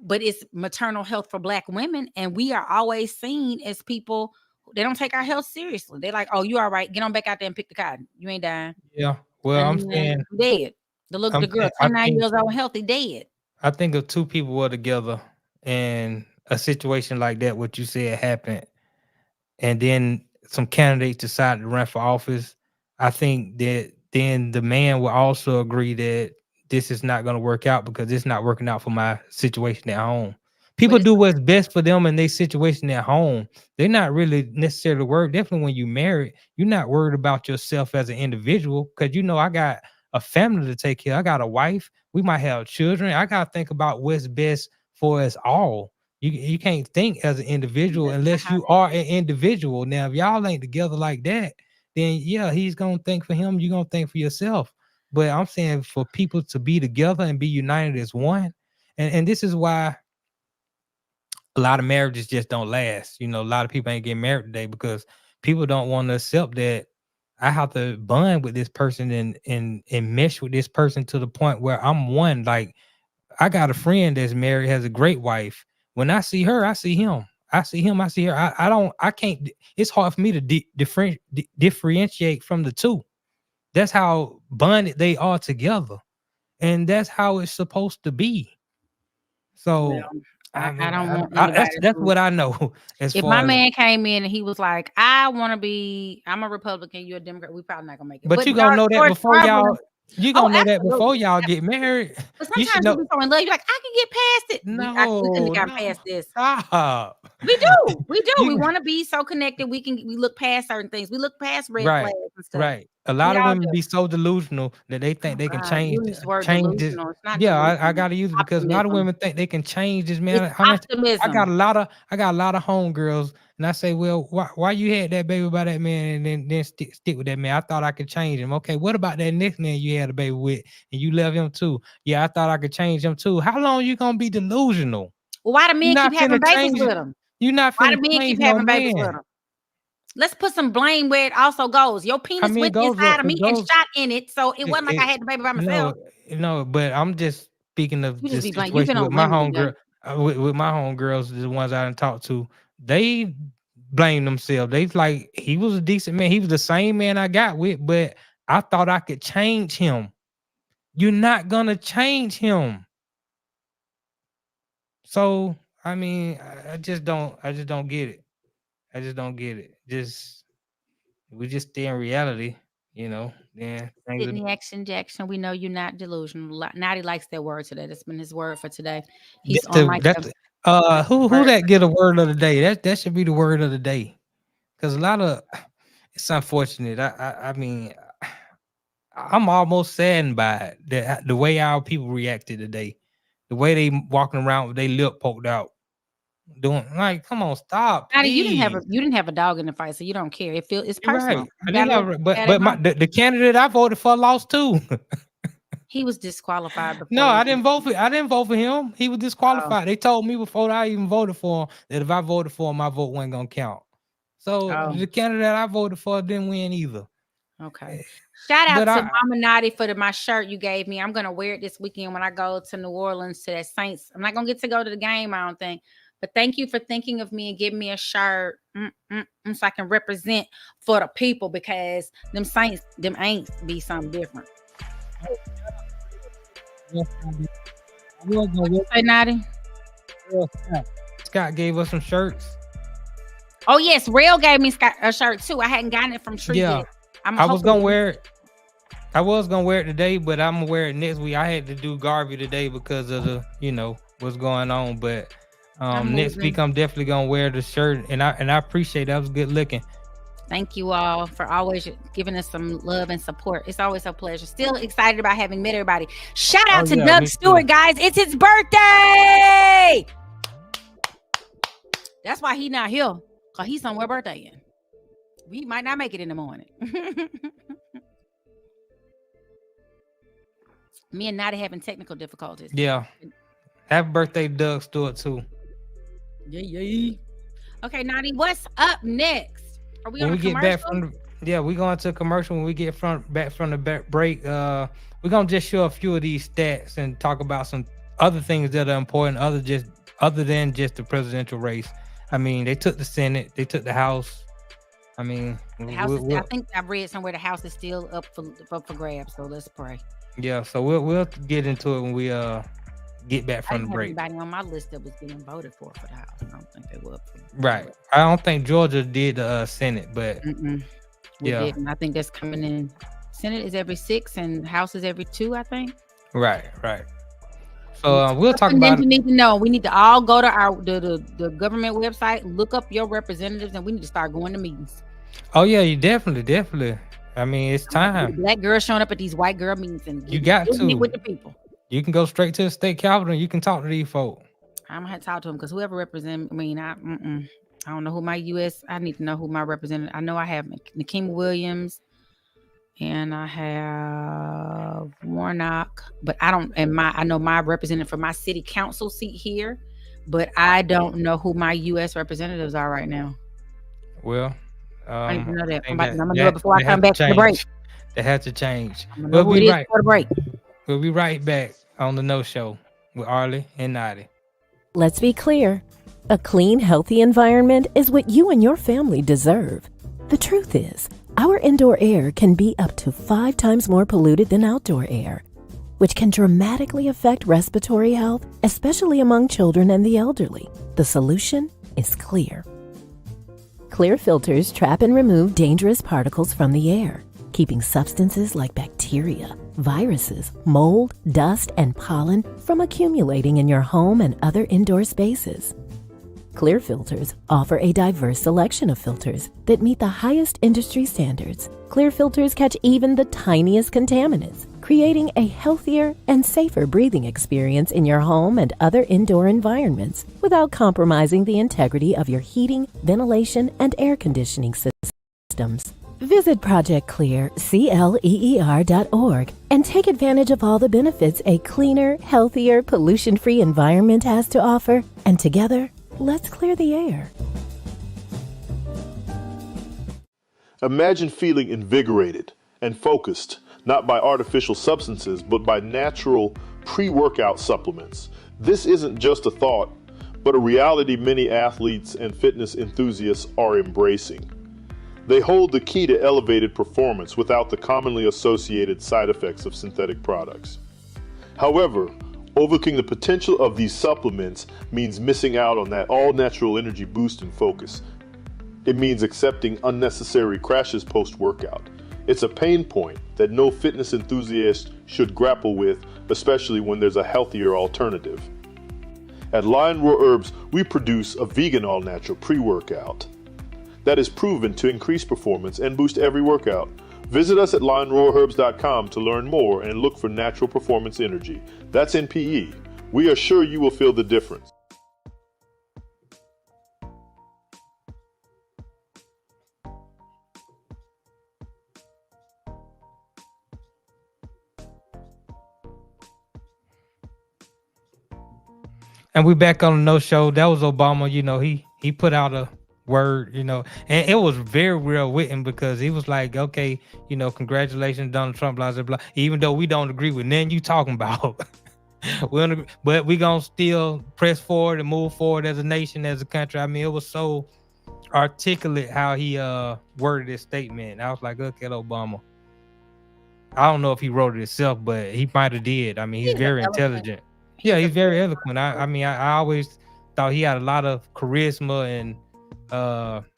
but it's maternal health for Black women. And we are always seen as people, they don't take our health seriously. They're like, oh, you all right. Get on back out there and pick the cotton. You ain't dying. Yeah. Well, I'm saying dead. The girl, 29 years old, healthy, dead. I think if two people were together and a situation like that, what you said happened, and then some candidates decided to run for office, I think that then the man will also agree that this is not going to work out because it's not working out for my situation at home. People do what's best for them in their situation at home. They're not really necessarily worried. Definitely when you married, you're not worried about yourself as an individual because I got a family to take care of. I got a wife. We might have children. I got to think about what's best for us all. You can't think as an individual unless you are an individual. Now, if y'all ain't together like that, then yeah, he's gonna think for him, you're gonna think for yourself. But I'm saying for people to be together and be united as one, and this is why a lot of marriages just don't last. A lot of people ain't getting married today because people don't want to accept that I have to bond with this person and mesh with this person to the point where I'm one. Like I got a friend that's married, has a great wife. When I see her, I see him. I see him, I see her. I can't, it's hard for me to differentiate from the two. That's how bonded they are together. And that's how it's supposed to be. So I don't want that's what I know. If my man came in and he was like, I'm a Republican, you're a Democrat, we probably not gonna make it. But you gonna know that before y'all. You gonna know that before y'all get married. But sometimes you be so in love, you're like, I can get past it. No, we couldn't have gotten past this. Stop. We do. We want to be so connected. We look past certain things. We look past red flags and stuff. Right. A lot of women be so delusional that they think they can change this. Yeah, I gotta use it because a lot of women think they can change this, man. I got a lot of homegirls, and I say, well, why you had that baby by that man and then stick with that man? I thought I could change him. Okay, what about that next man you had a baby with and you left him too? Yeah, I thought I could change him too. How long you gonna be delusional? Well, why the men keep having babies with him? You're not why the men keep having babies with him? Let's put some blame where it also goes. Your penis went inside of me and shot in it, so it wasn't like I had the baby by myself. No, but I'm just speaking of this situation with my homegirl. With my homegirls, the ones I didn't talk to, they blame themselves. They like he was a decent man. He was the same man I got with, but I thought I could change him. You're not gonna change him. So I mean, I just don't get it. I just don't get it. We just stay in reality, Yeah. Sydney Action Jackson, we know you're not delusional. Notty likes that word today. That's been his word for today. He's who that get a word of the day? That should be the word of the day. Because it's unfortunate. I mean, I'm almost saddened by it, the way our people reacted today. The way they walking around with their lip poked out. Doing like, come on, stop. Notty, you didn't have a dog in the fight, so you don't care. It's personal. Right. The candidate I voted for lost too. He was disqualified before. No, I didn't vote for him. He was disqualified. They told me before I even voted for him that if I voted for him, my vote wasn't gonna count. So the candidate I voted for didn't win either. Okay. Shout out to Mama Notty for my shirt you gave me. I'm gonna wear it this weekend when I go to New Orleans to that Saints. I'm not gonna get to go to the game, I don't think. But thank you for thinking of me and giving me a shirt so I can represent for the people, because them Saints, them ain't be something different. Hey, Notty. Scott gave us some shirts. Oh yes, Rail gave me a shirt too. I hadn't gotten it from Tree yet. I was gonna wear it. I was gonna wear it today, but I'm gonna wear it next week. I had to do Garvey today because of the what's going on. But next week I'm definitely gonna wear the shirt, and I appreciate it. That was good looking. Thank you all for always giving us some love and support. It's always a pleasure. Still excited about having met everybody. Shout out to Doug Stewart, guys. It's his birthday. That's why he's not here, because he's somewhere birthday in. We might not make it in the morning. Me and Notty having technical difficulties. Yeah. Happy birthday, Doug Stewart, too. Yeah. Okay, Notty, what's up next? Are we on a commercial? We're going to a commercial. When we get back from the break, we're going to just show a few of these stats and talk about some other things that are important other than just the presidential race. I mean, they took the Senate, they took the House. I mean, I think I've read somewhere the House is still up for grabs, so let's pray. Yeah, so we'll get into it when we get back from the break. Everybody on my list that was getting voted for the House. I don't think they were up for right. I don't think Georgia did the Senate, but I think that's coming in. Senate is every 6 and House is every 2, I think. Right. So we'll talk about. You need to know. We need to all go to the government website, look up your representatives, and we need to start going to meetings. Oh yeah, you definitely. I mean, it's time. Black girls showing up at these white girl meetings, and you got to with the people. You can go straight to the state capitol and you can talk to these folks. I'm gonna have to talk to them, because whoever represents, I don't know who my I need to know who my representative. I know I have Nikema Williams and I have Warnock, but I don't. And I know my representative for my city council seat here, but I don't know who my U.S. representatives are right now. Well, I didn't know that. I'm gonna do it before I come back to the break. They have to change. We'll be right for the break. We'll be right back on the No Show with Arle and Notty. Let's be clear. A clean, healthy environment is what you and your family deserve. The truth is, our indoor air can be up to 5 times more polluted than outdoor air, which can dramatically affect respiratory health, especially among children and the elderly. The solution is clear. Clear filters trap and remove dangerous particles from the air, keeping substances like bacteria, viruses, mold, dust, and pollen from accumulating in your home and other indoor spaces. Clear filters offer a diverse selection of filters that meet the highest industry standards. Clear filters catch even the tiniest contaminants, creating a healthier and safer breathing experience in your home and other indoor environments without compromising the integrity of your heating, ventilation, and air conditioning systems. Visit ProjectClear.org and take advantage of all the benefits a cleaner, healthier, pollution-free environment has to offer. And together, let's clear the air. Imagine feeling invigorated and focused, not by artificial substances, but by natural pre-workout supplements. This isn't just a thought, but a reality many athletes and fitness enthusiasts are embracing. They hold the key to elevated performance without the commonly associated side effects of synthetic products. However, overlooking the potential of these supplements means missing out on that all-natural energy boost and focus. It means accepting unnecessary crashes post-workout. It's a pain point that no fitness enthusiast should grapple with, especially when there's a healthier alternative. At Lion Roar Herbs, we produce a vegan all-natural pre-workout that is proven to increase performance and boost every workout. Visit us at lionroarherbs.com to learn more and look for natural performance energy. That's NPE. We are sure you will feel the difference. And we back on the no show. That was Obama. You know, he put out a word, you know, and it was very well written because he was like, okay, you know, congratulations, Donald Trump, blah, blah, blah. Even though we don't agree with nothing you talking about. But we gonna still press forward and move forward as a nation, as a country. I mean, it was so articulate how he worded his statement. I was like, okay, Obama. I don't know if he wrote it himself, but he might have did. I mean, he's very intelligent. Yeah, he's very eloquent. I mean, I always thought he had a lot of charisma, and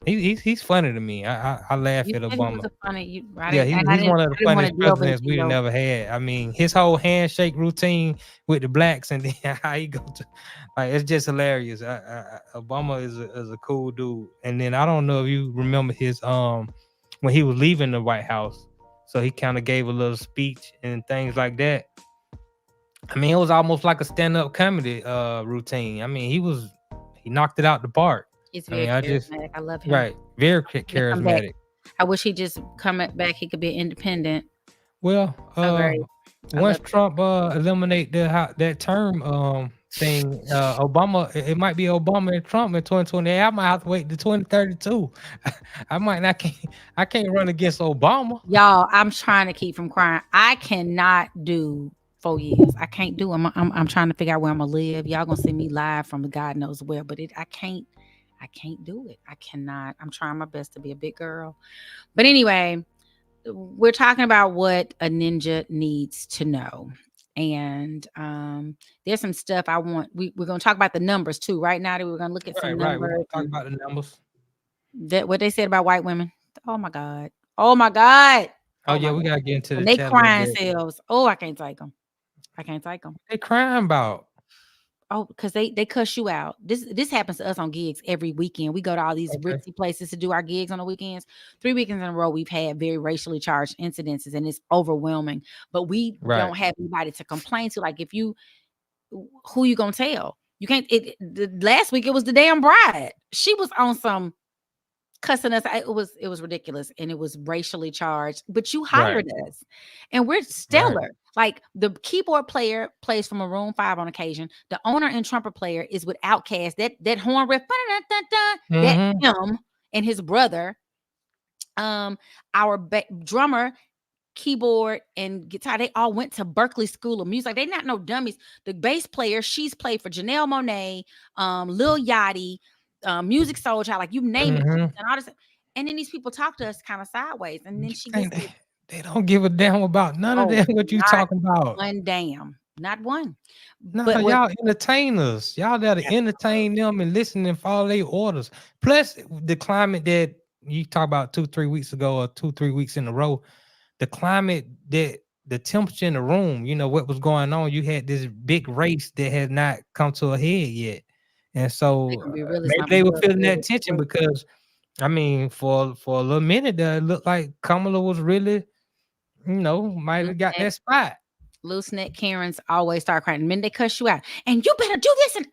he's funny to me. I laugh at Obama. He's one of the funniest presidents we've never had. I mean, his whole handshake routine with the blacks, and then how he go to, like, it's just hilarious. Obama is a cool dude. And then I don't know if you remember his when he was leaving the White House, so he kind of gave a little speech and things like that. I mean, it was almost like a stand-up comedy routine. I mean, he knocked it out the park. He's very charismatic. I love him. Right, very charismatic. I wish he just come back. He could be independent. Well, once Trump eliminate that term thing, Obama, it might be Obama and Trump in 2028. I might have to wait to 2032. I can't run against Obama. Y'all, I'm trying to keep from crying. I cannot do 4 years. I can't do. I'm trying to figure out where I'm gonna live. Y'all gonna see me live from God knows where, but I can't do it. I cannot. I'm trying my best to be a big girl. But anyway, we're talking about what a ninja needs to know. And there's some stuff I want. We're going to talk about the numbers too. Right now, we're going to look at some numbers. We're going to talk about the numbers. What they said about white women. Oh my God. Oh my God. Oh yeah, we got to get into the. They crying themselves. Oh, I can't take them. They crying about. Oh, because they cuss you out. This happens to us on gigs every weekend. We go to all these ritzy places to do our gigs on the weekends. 3 weekends in a row, we've had very racially charged incidences, and it's overwhelming. But we don't have anybody to complain to. Like, who you gonna tell? You can't. Last week it was the damn bride. She was on some cussing us. It was ridiculous, and it was racially charged. But you hired us, and we're stellar. Right. Like, the keyboard player plays from Maroon 5 on occasion. The owner and trumpet player is with Outkast. That horn riff, that him and his brother. Our drummer, keyboard, and guitar, they all went to Berklee School of Music. They're not no dummies. The bass player, she's played for Janelle Monáe, Lil Yachty, Music Soul Child, like you name it, and all this. And then these people talk to us kind of sideways, and then she gets they don't give a damn about none of that. What you talking about? One damn, not one. No, but y'all entertainers. Y'all gotta entertain them and listen and follow their orders. Plus, the climate that you talk about 2-3 weeks ago, or 2-3 weeks in a row, the climate that the temperature in the room, you know what was going on. You had this big race that had not come to a head yet, and so maybe they were feeling that tension because, I mean, for a little minute there, it looked like Kamala was really, might have got that spot. Loose neck Karens always start crying. And then they cuss you out. And you better do this. And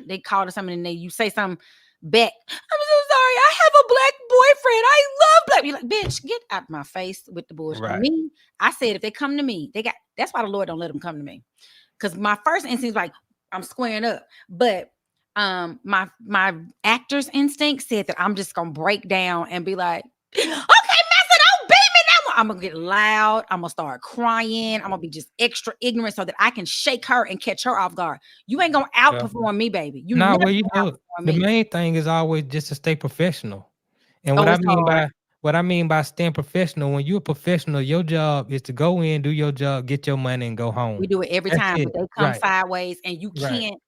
they call to something, and you say something back. I'm so sorry. I have a black boyfriend. I love black. You're like, bitch, get out of my face with the bullshit. Right. Me, I said, if they come to me, that's why the Lord don't let them come to me. Because my first instinct is like, I'm squaring up. But my actor's instinct said that I'm just gonna break down and be like, okay, Massa, don't beat me now. I'm gonna get loud. I'm gonna start crying. I'm gonna be just extra ignorant so that I can shake her and catch her off guard. You ain't gonna outperform me, baby. The main thing is always just to stay professional. And what I mean by staying professional, when you're a professional, your job is to go in, do your job, get your money, and go home. We do it every time, but they come sideways, and you can't.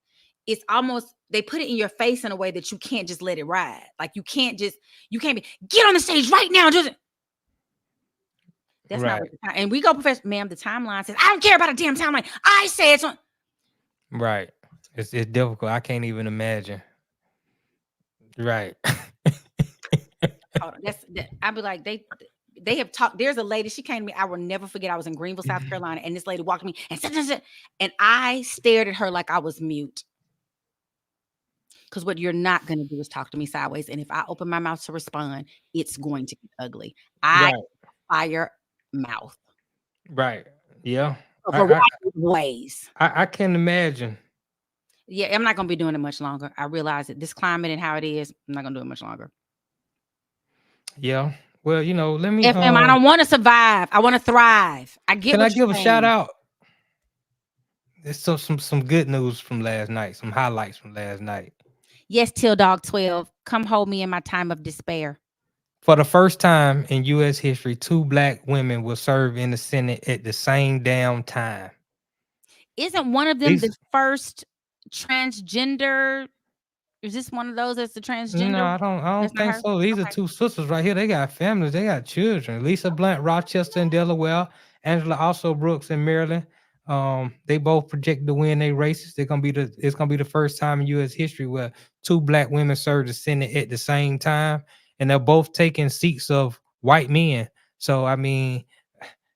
It's almost, they put it in your face in a way that you can't just let it ride. Like, you can't be, get on the stage right now. That's not what the time. And we go professional, ma'am, the timeline says, I don't care about a damn timeline. I said so. Right. It's difficult. I can't even imagine. Right. I'd be like, they have talked. There's a lady, she came to me. I will never forget. I was in Greenville, South Carolina, and this lady walked to me and I stared at her like I was mute. Because what you're not going to do is talk to me sideways. And if I open my mouth to respond, it's going to be ugly. Fire mouth. Right. Yeah. For ways. I can imagine. Yeah, I'm not gonna be doing it much longer. I realize it. This climate and how it is, I'm not gonna do it much longer. Yeah. Well, let me FM, I don't want to survive. I want to thrive. I get. Can I what give you're a shout saying. out? There's some good news from last night, some highlights from last night. Yes, Till Dog 12. Come hold me in my time of despair. For the first time in U.S. history, 2 black women will serve in the Senate at the same damn time. Isn't one of them the first transgender? Is this one of those that's the transgender? No, I don't That's not think her? so. These are 2 sisters right here. They got families. They got children. Lisa Blunt, Rochester and Delaware. Angela also Brooks in Maryland. They both project to win their races. It's gonna be the first time in U.S. history where 2 black women serve the Senate at the same time, and they're both taking seats of white men. So I mean,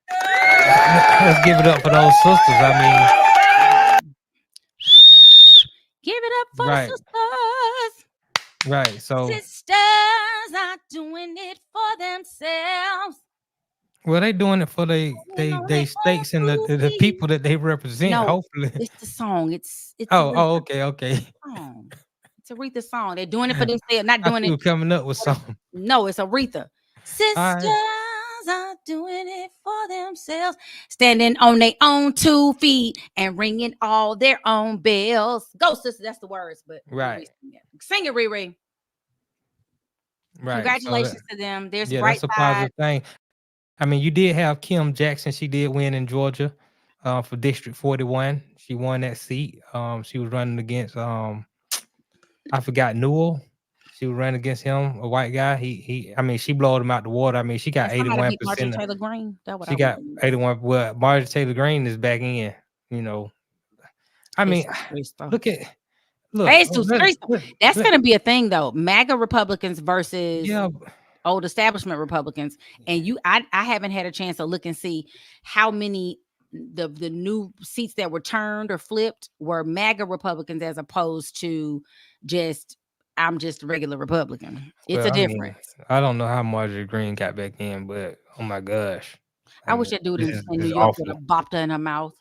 let's give it up for those sisters. I mean, give it up for right. sisters. Right. So sisters are doing it for themselves. Well, they doing it for they states and the people that they represent. No, hopefully, it's the song. It's okay. Song. It's Aretha's song. They're doing it for themselves, not I doing you it. coming up with something. No, it's Aretha. Sisters are doing it for themselves, standing on their own 2 feet and ringing all their own bells. Go, sister. That's the words, but Right. Sing it, Riri. Right. Congratulations to them. There's that's a positive thing. I mean, you did have Kim Jackson. She did win in Georgia, for District 41. She won that seat. She was running against I forgot Newell. She was running against him, a white guy. I mean, she blowed him out the water. I mean, she got 81%. Marjorie Taylor Greene. She got 81. Well, Marjorie Taylor Greene is back in. I mean, look. That's going to be a thing, though. MAGA Republicans versus old establishment Republicans. And I haven't had a chance to look and see how many the new seats that were turned or flipped were MAGA Republicans as opposed to I'm just a regular Republican. It's a difference. I don't know how Marjorie Greene got back in, but oh my gosh. I wish that dude in New York would have bopped her in her mouth.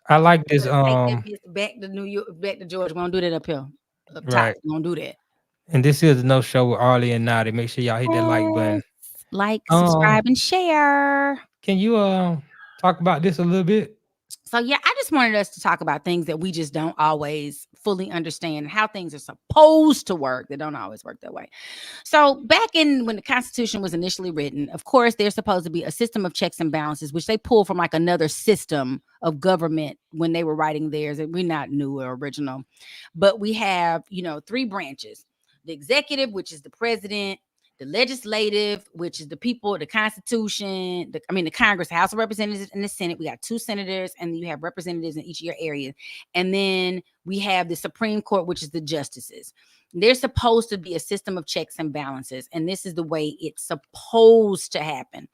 I like this. Back to New York, back to Georgia. We're gonna do that up here. Up top. Right. We're gonna do that. And this is the No Show with Arle and Notty. Make sure y'all hit that like button. Like, subscribe, and share. Can you talk about this a little bit? So yeah, I just wanted us to talk about things that we just don't always fully understand and how things are supposed to work. They don't always work that way. So back when the Constitution was initially written, of course, there's supposed to be a system of checks and balances, which they pull from like another system of government when they were writing theirs. And we're not new or original, but we have, 3 branches: the executive, which is the president; the legislative, which is the people; the Constitution, the Congress, the House of Representatives, and the Senate. We got 2 senators, and you have representatives in each of your areas. And then we have the Supreme Court, which is the justices. There's supposed to be a system of checks and balances, and this is the way it's supposed to happen.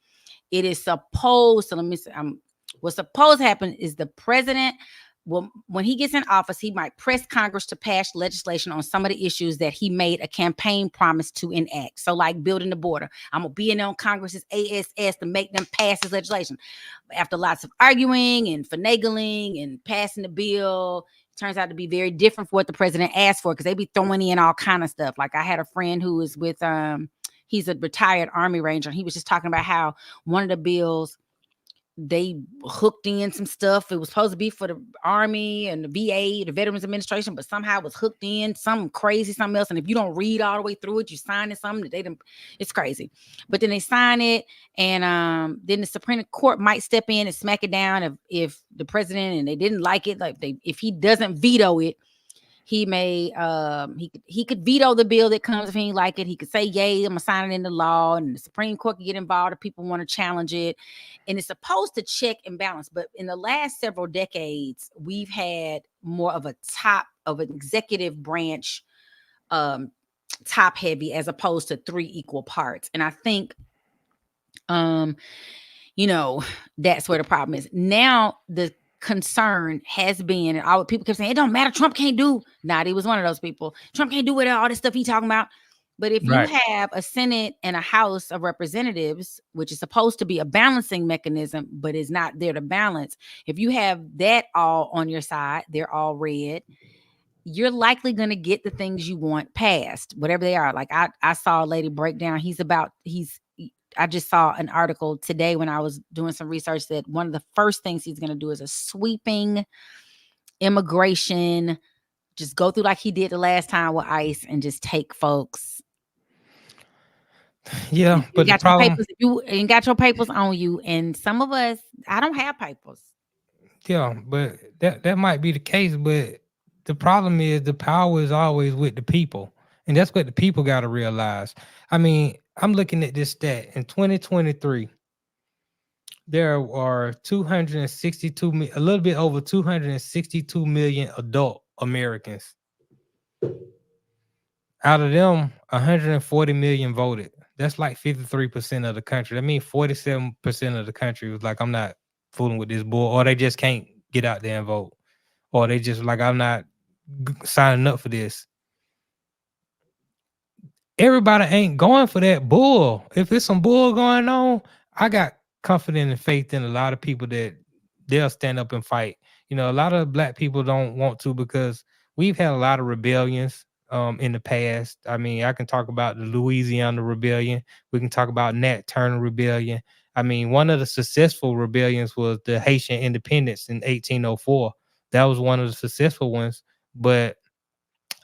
It is supposed to, what's supposed to happen is the president, well, when he gets in office, he might press Congress to pass legislation on some of the issues that he made a campaign promise to enact. So like building the border. I'm going to be in on Congress's ASS to make them pass this legislation. After lots of arguing and finagling and passing the bill, it turns out to be very different from what the president asked for, because they be throwing in all kind of stuff. Like I had a friend who was with, he's a retired Army Ranger, and he was just talking about how one of the bills, they hooked in some stuff. It was supposed to be for the Army and the VA, the Veterans Administration, but somehow it was hooked in something else. And if you don't read all the way through it, you sign it something that they didn't. It's crazy. But then they sign it, and then the Supreme Court might step in and smack it down if the president and they didn't like it. If he doesn't veto it, he may he could veto the bill that comes if he didn't like it. He could say, yay, I'm gonna sign it into law, and the Supreme Court can get involved if people want to challenge it. And it's supposed to check and balance. But in the last several decades, we've had more of an executive branch, top heavy, as opposed to 3 equal parts. And I think that's where the problem is. Now the concern has been, and people kept saying, it don't matter, Trump can't do. He was one of those people. Trump can't do all this stuff he talking about. But if you have a Senate and a House of Representatives, which is supposed to be a balancing mechanism, but is not there to balance, if you have that all on your side, they're all red, you're likely going to get the things you want passed, whatever they are. Like I saw a lady break down. I just saw an article today when I was doing some research that one of the first things he's going to do is a sweeping immigration, just go through like he did the last time with ICE and just take folks. Yeah, but the problem, you ain't got your papers on you, and some of us, I don't have papers. Yeah, but that might be the case, but the problem is the power is always with the people, and that's what the people got to realize. I mean, I'm looking at this stat in 2023. There are 262, a little bit over 262 million adult Americans. Out of them, 140 million voted. That's like 53% of the country. That means 47% of the country was like, I'm not fooling with this bull, or they just can't get out there and vote, or they just like, I'm not signing up for this. Everybody ain't going for that bull. If it's some bull going on, I got confidence and faith in a lot of people that they'll stand up and fight. You know, a lot of black people don't want to because we've had a lot of rebellions in the past. I mean, I can talk about the Louisiana Rebellion. We can talk about Nat Turner Rebellion. I mean, one of the successful rebellions was the Haitian independence in 1804. That was one of the successful ones, but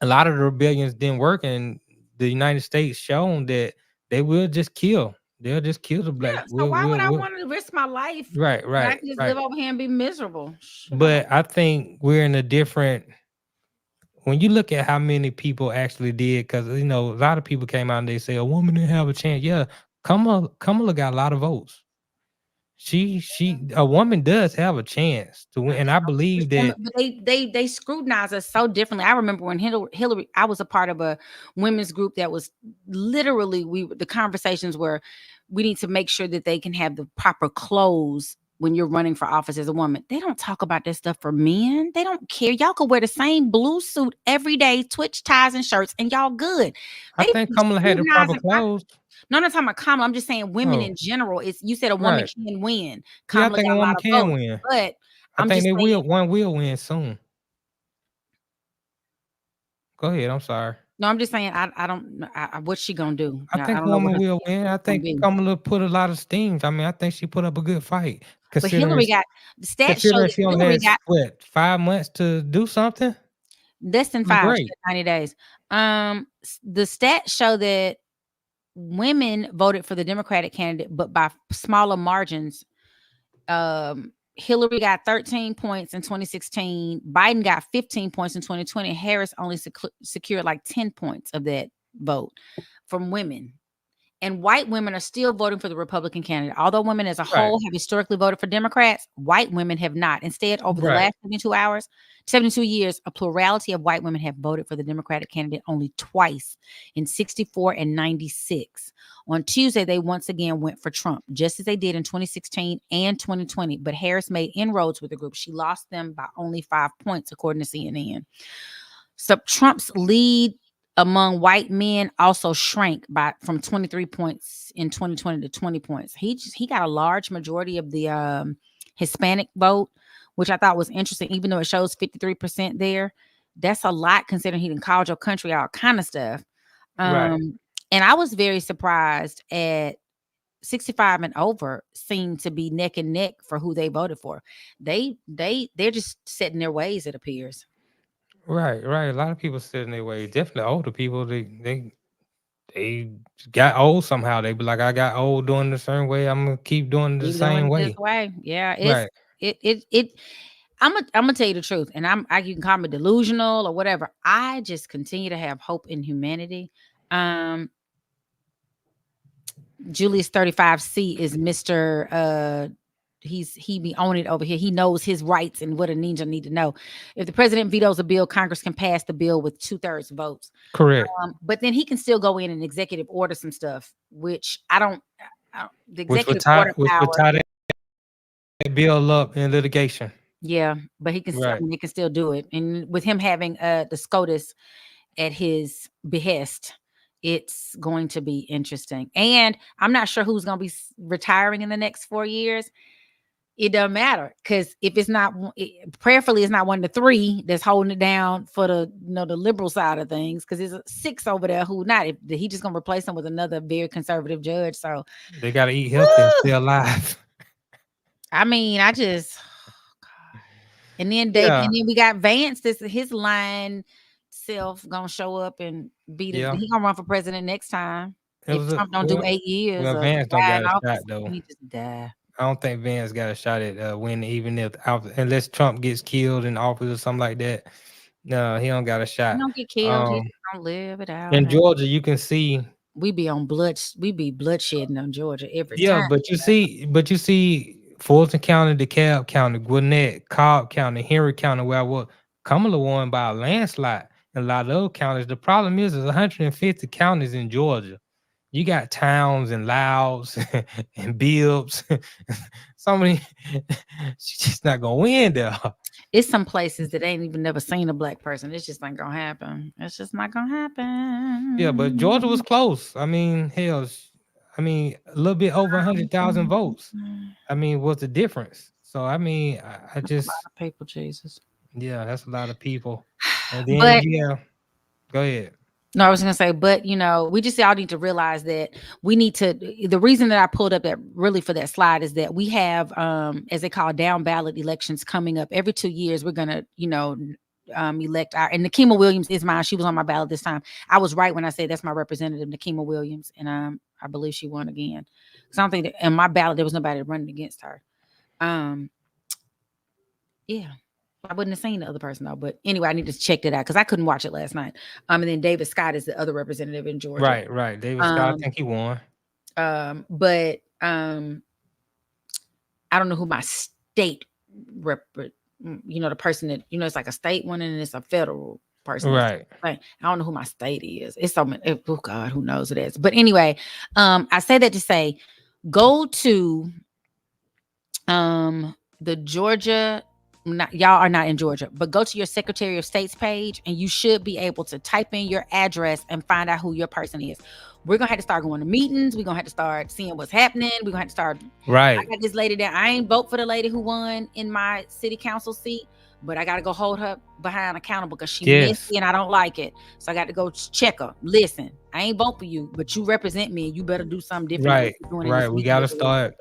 a lot of the rebellions didn't work, and the United States shown that they will just kill. They'll just kill the black. Yeah, so why would I want to risk my life? Right. I can just live over here and be miserable. But I think we're in a different. When you look at how many people actually did, because you know a lot of people came out and they say a woman didn't have a chance. Yeah, Kamala got a lot of votes. A woman does have a chance to win, and I believe that. But they scrutinize us so differently. I remember when Hillary, I was a part of a women's group that was literally the conversations were, we need to make sure that they can have the proper clothes when you're running for office as a woman. They don't talk about this stuff for men. They don't care. Y'all could wear the same blue suit every day, switch ties and shirts, and y'all good. I think Kamala had the proper clothes. No, I'm not talking about Kamala. I'm just saying women in general. You said a woman can win. Kamala, yeah, I think a woman can win. But I think one will win soon. Go ahead. I'm sorry. No, I'm just saying I don't. What's she gonna do? I think woman will win. I think Kamala put a lot of steam. I mean, I think she put up a good fight. But Hillary got the stats show that Hillary got 5 months to do something. Less than 90 days. The stats show that women voted for the Democratic candidate, but by smaller margins. Hillary got 13 points in 2016. Biden got 15 points in 2020. Harris only secured like 10 points of that vote from women. And white women are still voting for the Republican candidate. Although women as a whole have historically voted for Democrats, white women have not. Instead, over the last 72 years, a plurality of white women have voted for the Democratic candidate only twice, in 64 and 96. On Tuesday, they once again went for Trump, just as they did in 2016 and 2020. But Harris made inroads with the group. She lost them by only 5 points, according to CNN. So Trump's lead among white men also shrank from 23 points in 2020 to 20 points. He got a large majority of the Hispanic vote, which I thought was interesting, even though it shows 53% there. That's a lot considering he didn't call your country all kind of stuff. And I was very surprised at 65 and over seem to be neck and neck for who they voted for. They're just set in their ways, it appears. Right. A lot of people sit in their way. Definitely older people. They got old somehow. They be like, I got old doing the certain way. I'm gonna keep doing it the same way. Yeah, I'm gonna tell you the truth, and you can call me delusional or whatever. I just continue to have hope in humanity. Julius 35C is Mr. He be on it over here. He knows his rights and what a ninja need to know. If the president vetoes a bill, Congress can pass the bill with 2/3 votes. Correct. But then he can still go in and executive order some stuff, which I don't. The executive order power. Tie that bill up in litigation. Yeah, but he can. He can still do it, and with him having the SCOTUS at his behest, it's going to be interesting. And I'm not sure who's going to be retiring in the next 4 years. it doesn't matter, because if it's not, prayerfully, it's not 1 to 3 that's holding it down for the the liberal side of things, because there's 6 over there who not. If he just gonna replace them with another very conservative judge, so They gotta eat healthy and stay alive. I mean, I just, and then Yeah. and then we got Vance. This his line self gonna show up and be the he gonna run for president next time. If Trump don't do 8 years, Well, Vance don't got a shot office, though. he just die. I don't think Vance got a shot at winning, even if unless Trump gets killed in office or something like that. No, he don't got a shot. He don't get killed. He just don't live it out. In Georgia, you can see we be bloodshedding on Georgia every time. Yeah, but you see Fulton County, DeKalb County, Gwinnett, Cobb County, Henry County, where I was, Kamala won by a landslide in a lot of those counties. The problem is there's 150 counties in Georgia. You got Towns and Louds and Bibbs. Somebody, she's just not gonna win there. It's some places that ain't even never seen a black person. It's just not gonna happen. It's just not gonna happen. Yeah, but Georgia was close. I mean, hell, a little bit over 100,000 votes. I mean, what's the difference? So I mean, I just, a lot of people, Jesus. Yeah, that's a lot of people. And then go ahead. No, I was gonna say, but we just all need to realize that we need to. The reason that I pulled up that really for that slide is that we have, as they call down ballot elections coming up every 2 years. We're gonna, elect and Nikema Williams is mine. She was on my ballot this time. I was right when I said that's my representative, Nikema Williams, and I believe she won again. Because I don't think that in my ballot there was nobody running against her. Yeah. I wouldn't have seen the other person though, but anyway, I need to check that out because I couldn't watch it last night. And then David Scott is the other representative in Georgia. Right. David Scott, I think he won. But I don't know who my state the person that it's like a state one and it's a federal person. Right. I don't know who my state is. It's so many. Oh God, who knows it is? But anyway, I say that to say, go to the Georgia. Y'all are not in Georgia, but go to your Secretary of State's page and you should be able to type in your address and find out who your person is. We're going to have to start going to meetings. We're going to have to start seeing what's happening. We're going to have to start. Right. I got this lady there. I ain't vote for the lady who won in my city council seat, but I got to go hold her behind accountable because she missed me and I don't like it. So I got to go check her. Listen, I ain't vote for you, but you represent me and you better do something different. Right. We got to start.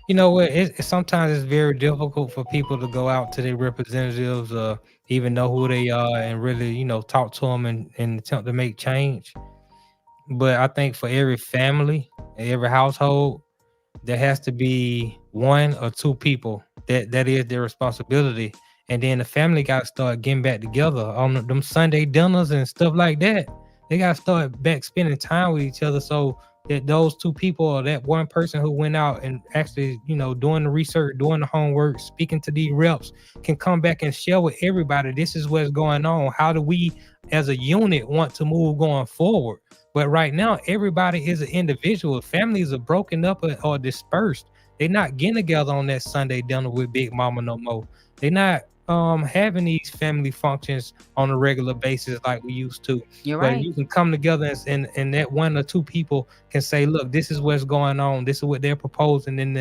You know what? Sometimes it's very difficult for people to go out to their representatives, even know who they are, and really, talk to them and attempt to make change. But I think for every family, every household, there has to be 1 or 2 people that is their responsibility, and then the family got to start getting back together on them Sunday dinners and stuff like that. They got to start back spending time with each other, so that those 2 people or that 1 person who went out and actually, doing the research, doing the homework, speaking to these reps can come back and share with everybody. This is what's going on. How do we as a unit want to move going forward? But right now, everybody is an individual. Families are broken up or dispersed. They're not getting together on that Sunday dinner with Big Mama no more. They're not having these family functions on a regular basis like we used to. You're but right. You can come together and that 1 or 2 people can say, look, this is what's going on. This is what they're proposing in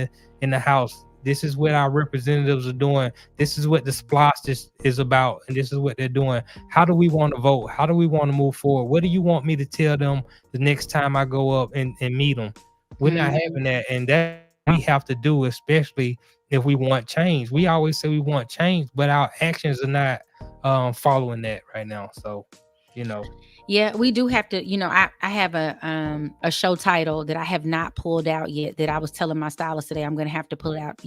the House. This is what our representatives are doing. This is what the SPLOST is about. And this is what they're doing. How do we want to vote? How do we want to move forward? What do you want me to tell them the next time I go up and meet them? We're not having that. And that we have to do, especially if we want change. We always say we want change, but our actions are not following that right now. So, Yeah, we do have to, I have a show title that I have not pulled out yet that I was telling my stylist today I'm going to have to pull it out.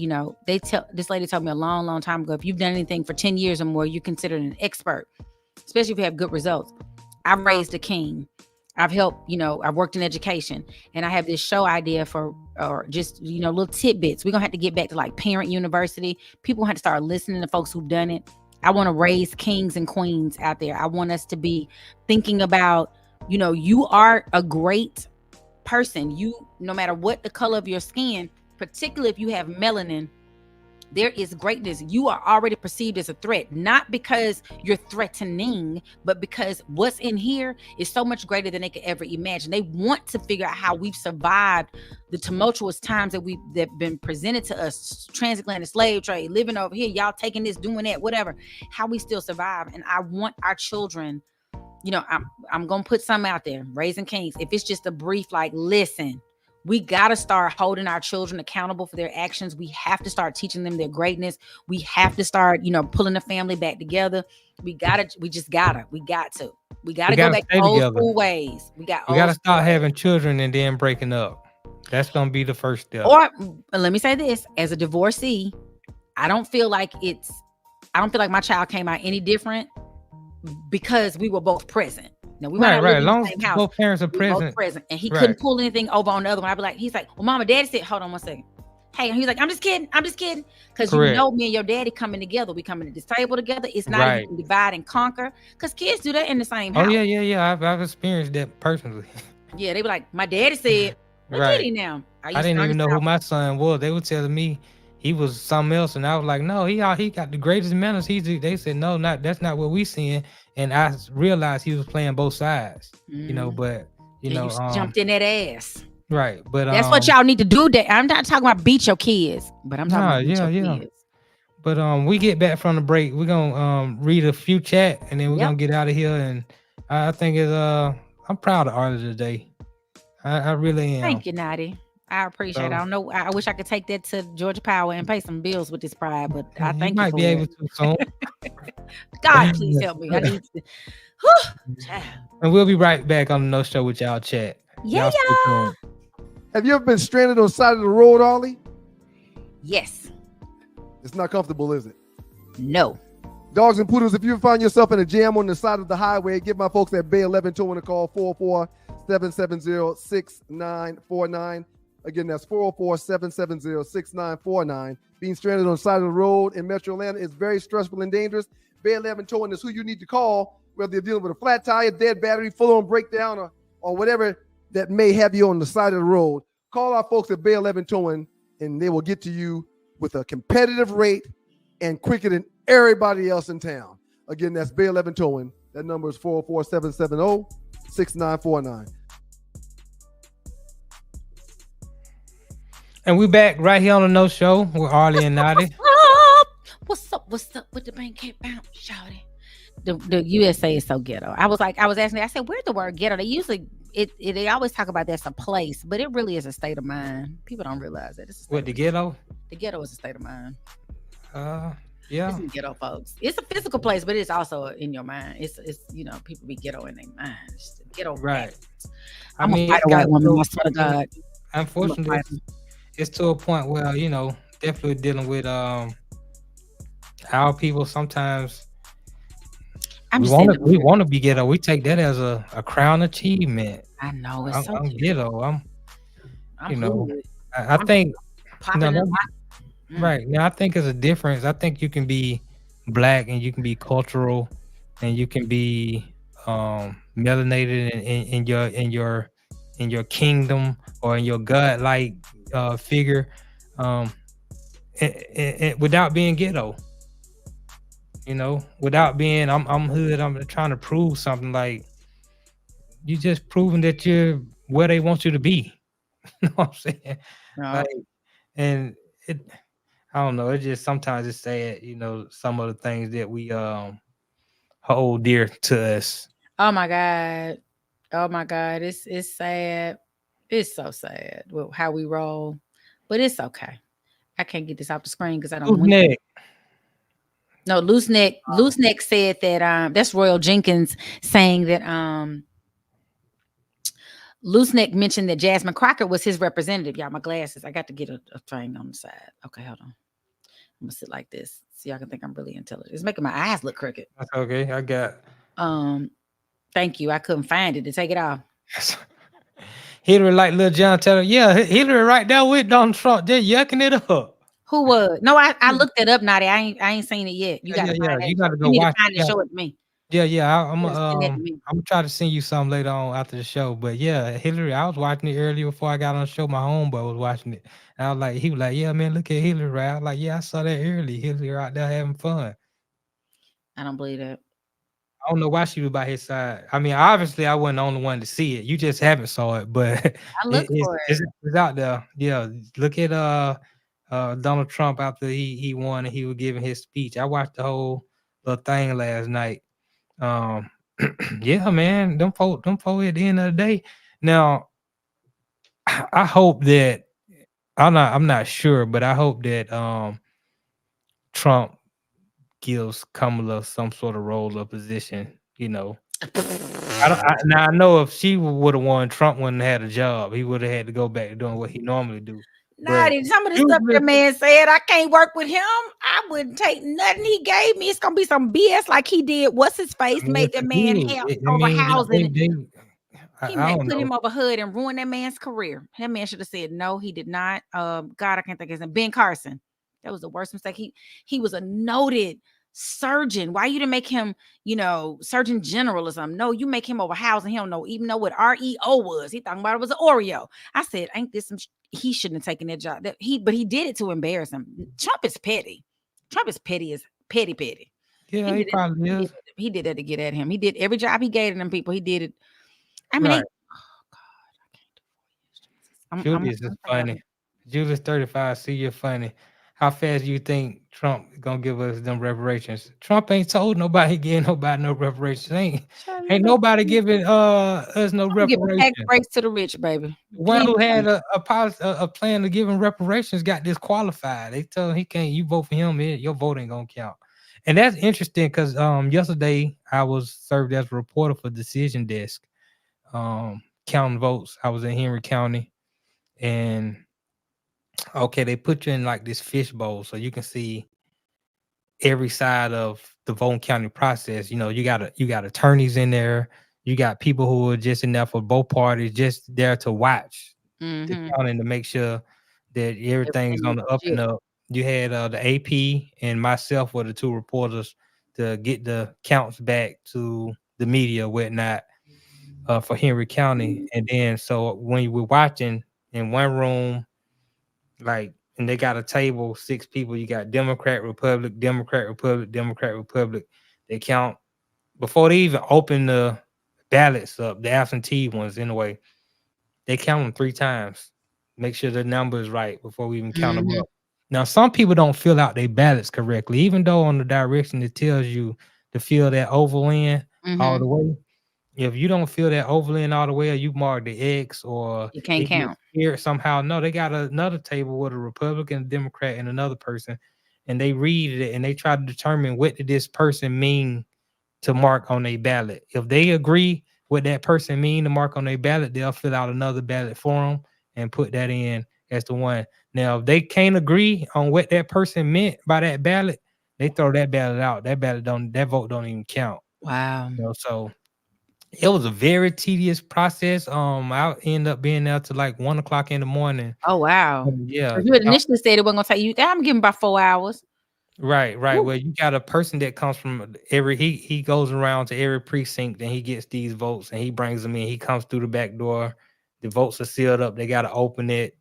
This lady told me a long, long time ago, if you've done anything for 10 years or more, you're considered an expert, especially if you have good results. I've raised a king. I've helped, I've worked in education, and I have this show idea for, or just, little tidbits. We're going to have to get back to like Parent University. People have to start listening to folks who've done it. I want to raise kings and queens out there. I want us to be thinking about, you are a great person. You, no matter what the color of your skin, particularly if you have melanin, There is greatness. You are already perceived as a threat, not because you're threatening, but because what's in here is so much greater than they could ever imagine. They want to figure out how we've survived the tumultuous times that have been presented to us, transatlantic slave trade, living over here, y'all taking this, doing that, whatever, how we still survive. And I want our children, you know, I'm going to put something out there, Raising Kings. If it's just a brief, like, listen, we got to start holding our children accountable for their actions. We have to start teaching them their greatness. We have to start, you know, pulling the family back together. We got to go back to old school ways. We got to start having children and then breaking up. That's going to be the first step. Or let me say this, as a divorcee, I don't feel like my child came out any different because we were both present. Now, we might right. As long as both parents are present. And he couldn't pull anything over on the other one. I'd be like, he's like, well, mama, daddy said, hold on one second. Hey, and he's like, I'm just kidding. Because you know me and your daddy coming together. We coming to this table together. It's not even divide and conquer. Because kids do that in the same house. Oh, yeah. I've experienced that personally. Yeah, they be like, my daddy said, what did he now? I didn't even know who my son was. They were telling me he was something else. And I was like, no, he got the greatest manners. They said, no, that's not what we seeing. And I realized he was playing both sides, you know, but, you know. You jumped in that ass. Right. But that's what y'all need to do. I'm not talking about beat your kids, but I'm talking about beat your kids. But we get back from the break. We're going to read a few chat and then we're going to get out of here. And I think I'm proud of Arle today. I really am. Thank you, Notty. I appreciate it. I don't know. I wish I could take that to Georgia Power and pay some bills with this pride, but I think you might be able to soon. God, please help me. I need to. And we'll be right back on the No Show with y'all chat. Yeah. Have you ever been stranded on the side of the road, Arle? Yes. It's not comfortable, is it? No. Dogs and poodles, if you find yourself in a jam on the side of the highway, give my folks at Bay 11 Towing a call, 44770-6949. Again, that's 404-770-6949. Being stranded on the side of the road in Metro Atlanta is very stressful and dangerous. Bay 11 Towing is who you need to call, whether you're dealing with a flat tire, dead battery, full-on breakdown, or whatever that may have you on the side of the road. Call our folks at Bay 11 Towing, and they will get to you with a competitive rate and quicker than everybody else in town. Again, that's Bay 11 Towing. That number is 404-770-6949. And we back right here on the No Show with Arle and Notty. What's up with the bank can't bounce, shawty? The USA is so ghetto. I was asking, I said, where's the word ghetto? They usually they always talk about that's a place, but it really is a state of mind. People don't realize that. What, the ghetto? The ghetto is a state of mind. Yeah. It's ghetto, folks. It's a physical place, but it's also in your mind. It's you know, people be ghetto in their mind. It's ghetto. Right. I'm a white woman, I swear to God. Unfortunately, it's to a point where, you know, definitely dealing with our people sometimes. We want to be ghetto. We take that as a crown achievement. I know. I'm ghetto. I'm you know, good. I think right now I think there's a difference. I think you can be black and you can be cultural and you can be melanated in your kingdom or in your God-like figure without being ghetto. You know, without being I'm hood, I'm trying to prove something. Like, you just proving that you're where they want you to be. You know what I'm saying? Like, and I don't know, it just sometimes it's sad, you know, some of the things that we hold dear to us. Oh my God, it's sad. It's so sad with how we roll, but it's okay. I can't get this off the screen because I don't win. No, Loose Neck said that that's Royal Jenkins saying that Loose Neck mentioned that Jasmine Crockett was his representative. Y'all, my glasses. I got to get a thing on the side. Okay, hold on. I'm gonna sit like this so y'all can think I'm really intelligent. It's making my eyes look crooked. That's okay. I got. Thank you. I couldn't find it to take it off. Hillary, like Lil John Taylor. Yeah, Hillary right there with Donald Trump. They're yucking it up. Who was? No, I looked it up, Notty. I ain't seen it yet. You got to you got to go watch it. Show it to me. I'm gonna try to send you some later on after the show. But yeah, Hillary, I was watching it earlier before I got on the show. My homeboy was watching it. And I was like, he was like, yeah, man, look at Hillary, right? I was like, yeah, I saw that early. Hillary out there having fun. I don't believe that. I don't know why she was by his side. I mean, obviously, I wasn't the only one to see it. You just haven't saw it, but I look for it. It's out there. Yeah, look at Donald Trump after he won and he was giving his speech. I watched the whole little thing last night. Yeah, man, them folk at the end of the day. Now, I hope that I'm not sure, but I hope that Trump gives Kamala some sort of role or position, you know. I know if she would have won, Trump wouldn't have had a job. He would have had to go back to doing what he normally do. Notty, some of the stuff that man said, I can't work with him. I wouldn't take nothing he gave me. It's gonna be some BS like he did. What's his face? Made the man over housing. He put him over hood and ruined that man's career. That man should have said no. He did not. God, I can't think of his name. Ben Carson. That was the worst mistake. He was a noted surgeon. Why you didn't make him, Surgeon General or something? No, you make him over housing. He don't know even know what REO was. He talking about it was an Oreo. I said, ain't this some? He shouldn't have taken that job. But he did it to embarrass him. Trump is petty. Trump is petty as petty. Yeah, he probably is. He did that to get at him. He did every job he gave to them people. He did it. I mean, right. Julius is funny. Julius 35. See, you're funny. How fast do you think Trump is gonna give us them reparations? Trump ain't told nobody getting nobody no reparations. Ain't nobody giving us no reparations. Tax breaks to the rich, baby. One who had a plan to give him reparations got disqualified. They tell him he can't. You vote for him, your vote ain't gonna count. And that's interesting because yesterday I was served as a reporter for Decision Desk, counting votes. I was in Henry County, and okay, they put you in like this fishbowl so you can see every side of the voting county process. You got attorneys in there, you got people who are just in there for both parties, just there to watch the counting to make sure that everything's on the up and up. You had the AP and myself were the two reporters to get the counts back to the media, whatnot, for Henry County. And then so when you were watching in one room, and they got a table, 6 people, you got Democrat, Republic, Democrat, Republic, Democrat, Republic. They count before they even open the ballots up, the absentee ones anyway. They count them 3 times. Make sure the number is right before we even count them up. Now, some people don't fill out their ballots correctly, even though on the direction it tells you to fill that oval in all the way. If you don't fill that oval in all the way, or you mark the X, or you can't count here somehow. No, they got another table with a Republican, a Democrat, and another person, and they read it and they try to determine what did this person mean to mark on their ballot. If they agree what that person mean to mark on their ballot, they'll fill out another ballot for them and put that in as the one. Now, if they can't agree on what that person meant by that ballot, they throw that ballot out. That vote don't even count. Wow. So it was a very tedious process. I ended up being there till like 1:00 in the morning. Oh wow! Yeah, you had initially said it wasn't gonna take you. I'm giving about 4 hours. Right. Ooh. Well, you got a person that comes from he goes around to every precinct and he gets these votes and he brings them in. He comes through the back door. The votes are sealed up. They got to open it.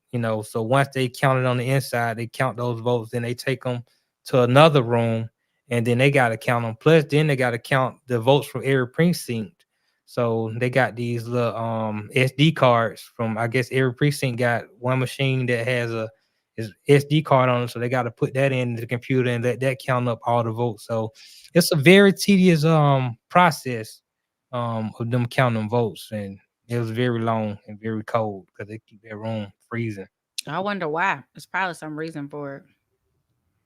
So once they count it on the inside, they count those votes. Then they take them to another room, and then they got to count them. Plus, then they got to count the votes from every precinct. So they got these little SD cards from, I guess every precinct got one machine that has a SD card on it. So they got to put that in the computer and let that count up all the votes. So it's a very tedious process of them counting votes, and it was very long and very cold because they keep their room freezing. I wonder why. There's probably some reason for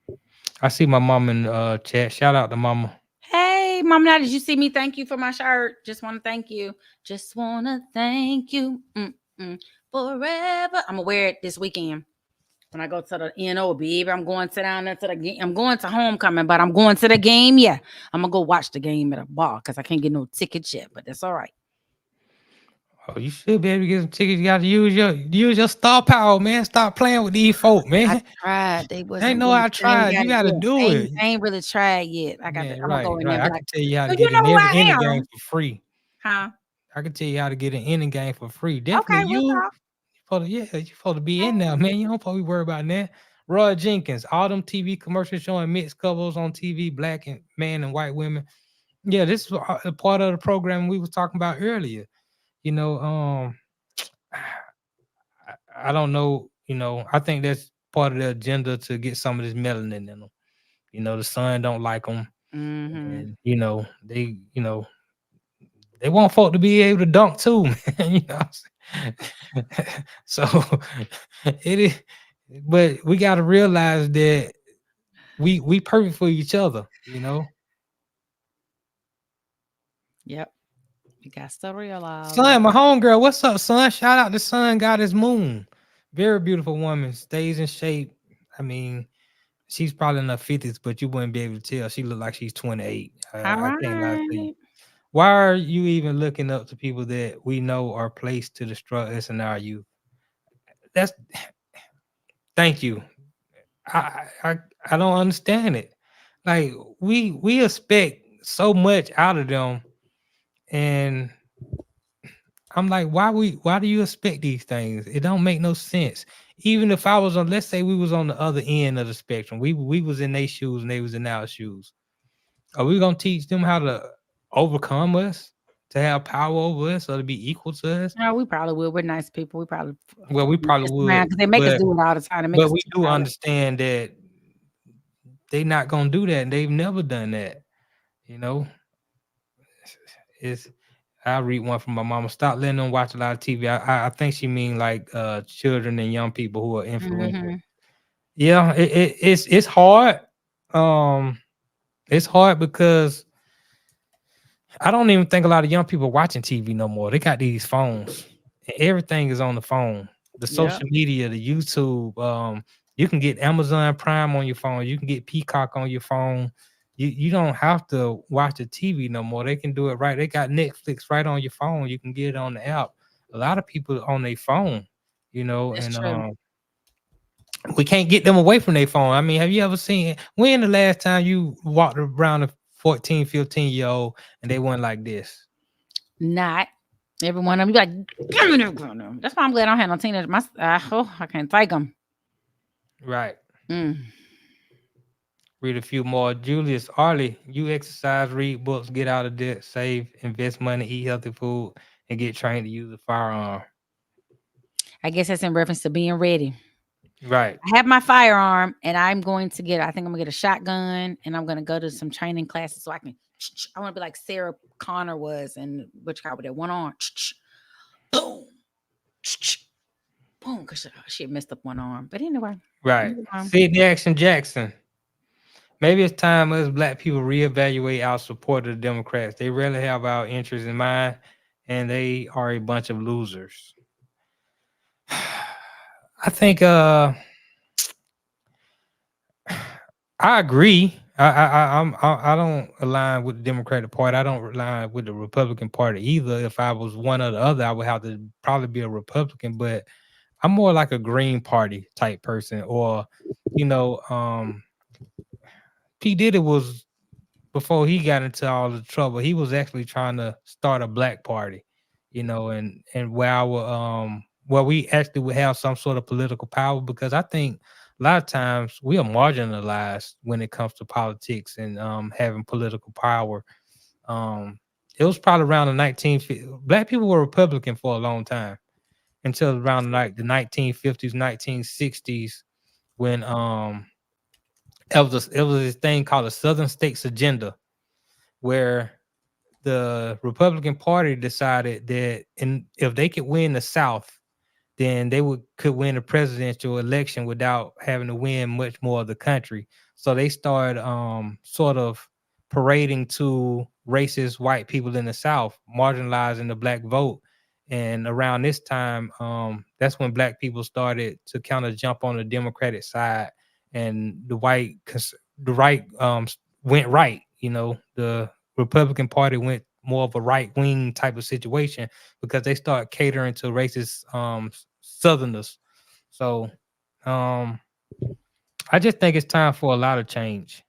it. I see my mom in chat. Shout out to mama. Hey, Mom, now did you see me? Thank you for my shirt. Just want to thank you. Just want to thank you forever. I'm going to wear it this weekend when I go to the NO, baby. I'm going to down there to the game. I'm going to homecoming, but I'm going to the game. Yeah, I'm going to go watch the game at a bar because I can't get no tickets yet, but that's all right. Oh, you should be able to get some tickets. You got to use your star power, man. Stop playing with these folk, man. I tried. They wasn't. Ain't no, I tried. You got to do it. I ain't really tried yet. I'm Man, gonna go in there. right. I Like, can tell you how to so get you know in who every I inning am, game for free. huh? I can tell you how to get an inning game for free. Definitely Okay, we'll you. talk. You supposed to be in there, man. You don't supposed to be worried about that. Roy Jenkins, all them TV commercials showing mixed couples on TV, black and man and white women. Yeah, this is a part of the program we was talking about earlier. You know, I don't know. You know, I think that's part of the agenda to get some of this melanin in them. You know, the sun don't like them, and you know they want folk to be able to dunk too, man. You know, what I'm saying? So it is, but we got to realize that we perfect for each other. You know. Yep. You got to realize. Son, my homegirl, what's up, son? Shout out to Son Goddess Moon. Very beautiful woman, stays in shape. I mean, she's probably in her 50s, but you wouldn't be able to tell. She looked like she's 28. I can't lie to you. Why are you even looking up to people that we know are placed to destroy us in our youth? Thank you. I don't understand it. Like we expect so much out of them, and I'm like, why do you expect these things? It don't make no sense. Even if I was on, let's say we was on the other end of the spectrum, we was in their shoes and they was in our shoes. Are we gonna teach them how to overcome us, to have power over us, or to be equal to us? No, we probably will. We're nice people. We probably would because they make us do it all the time. But we do understand that they not gonna do that, and they've never done that. You know, I read one from my mama. Stop letting them watch a lot of TV. I think she mean like children and young people who are influential. Yeah, it's hard. It's hard because I don't even think a lot of young people watching TV no more. They got these phones. And everything is on the phone. The social media, the YouTube. You can get Amazon Prime on your phone. You can get Peacock on your phone. You don't have to watch the TV no more. They can do it right. They got Netflix right on your phone. You can get it on the app. A lot of people on their phone, you know, That's and true. We can't get them away from their phone. I mean, have you ever seen when the last time you walked around a 14, 15-year-old and they went like this? Not every one of them. Be like, give me them. That's why I'm glad I don't have no teenagers. I can't take them. Right. Read a few more. Julius, Arle, you exercise, read books, get out of debt, save, invest money, eat healthy food, and get trained to use a firearm. I guess that's in reference to being ready. Right. I have my firearm, and I think I'm gonna get a shotgun, and I'm gonna go to some training classes so I want to be like Sarah Connor was, and which guy with that one arm, boom, boom, because she had messed up one arm. But anyway, right. Sidney Action Jackson. Maybe it's time us black people reevaluate our support of the Democrats. They rarely have our interests in mind, and they are a bunch of losers. I think I agree. I don't align with the Democratic Party. I don't align with the Republican Party either. If I was one or the other, I would have to probably be a Republican, but I'm more like a Green Party type person, or you know, P. Diddy was, before he got into all the trouble, he was actually trying to start a black party, you know, and where we actually would have some sort of political power, because I think a lot of times we are marginalized when it comes to politics and having political power. It was probably around the 1950s. Black people were Republican for a long time until around like the 1950s, 1960s, when it was this thing called the Southern States Agenda, where the Republican Party decided that if they could win the South, then they could win a presidential election without having to win much more of the country. So they started sort of parading to racist white people in the South, marginalizing the black vote. And around this time, that's when black people started to kind of jump on the Democratic side, and the right went right. You know, the Republican Party went more of a right wing type of situation because they start catering to racist Southerners. So I just think it's time for a lot of change,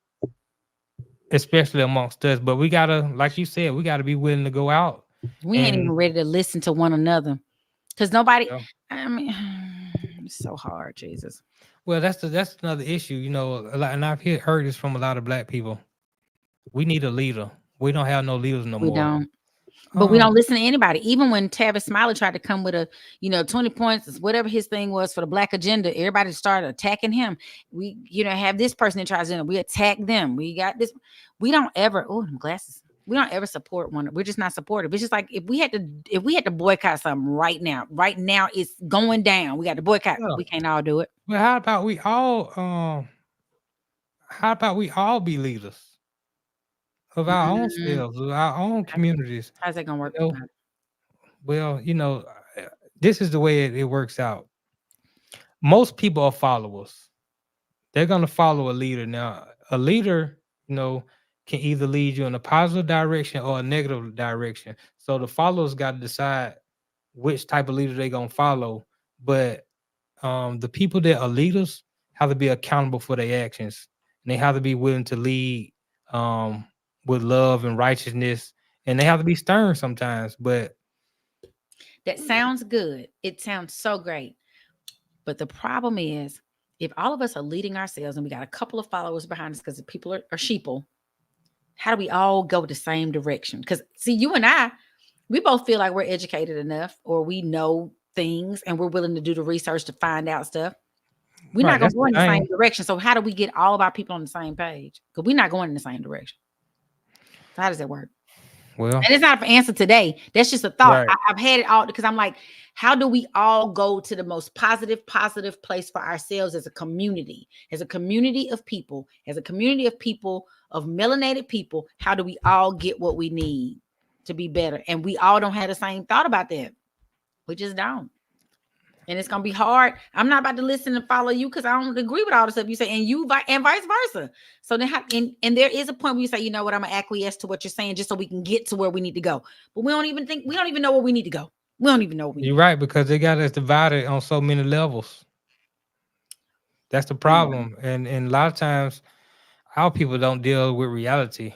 especially amongst us. But we gotta, like you said, we gotta be willing to go out. We ain't even ready to listen to one another because nobody. Yeah. I mean, it's so hard, Jesus. Well, that's another issue, you know. And I've heard this from a lot of Black people. We need a leader. We don't have no leaders no more. We don't. But we don't listen to anybody. Even when Tavis Smiley tried to come with 20 points, whatever his thing was for the Black agenda, everybody started attacking him. We, have this person that tries to, we attack them. We got this. We don't ever, glasses. We don't ever support one. We're just not supportive. It's just like if we had to boycott something right now it's going down. We got to boycott. Yeah. We can't all do it. Well, how about we all be leaders of our own selves, of our own communities? How's that gonna work? Well, this is the way it works out. Most people are followers. They're gonna follow a leader. Now, a leader, can either lead you in a positive direction or a negative direction. So the followers got to decide which type of leader they're gonna follow. But the people that are leaders have to be accountable for their actions, and they have to be willing to lead with love and righteousness, and they have to be stern sometimes. But that sounds good. It sounds so great. But the problem is, if all of us are leading ourselves and we got a couple of followers behind us because the people are sheeple, how do we all go the same direction? Because see, you and I, we both feel like we're educated enough, or we know things and we're willing to do the research to find out stuff. We're not going to go in the same direction. So how do we get all of our people on the same page? Because we're not going in the same direction. So how does that work? Well, and it's not an answer today. That's just a thought. Right. I've had it all because I'm like, how do we all go to the most positive place for ourselves as a community of people, of melanated people? How do we all get what we need to be better? And we all don't have the same thought about that. We just don't. And it's gonna be hard. I'm not about to listen and follow you because I don't agree with all the stuff you say, and vice versa. So then, and there is a point where you say, you know what, I'm gonna acquiesce to what you're saying just so we can get to where we need to go. But we don't even know where we need to go. We don't even know what we need. You're right, because they got us divided on so many levels. That's the problem. And a lot of times our people don't deal with reality.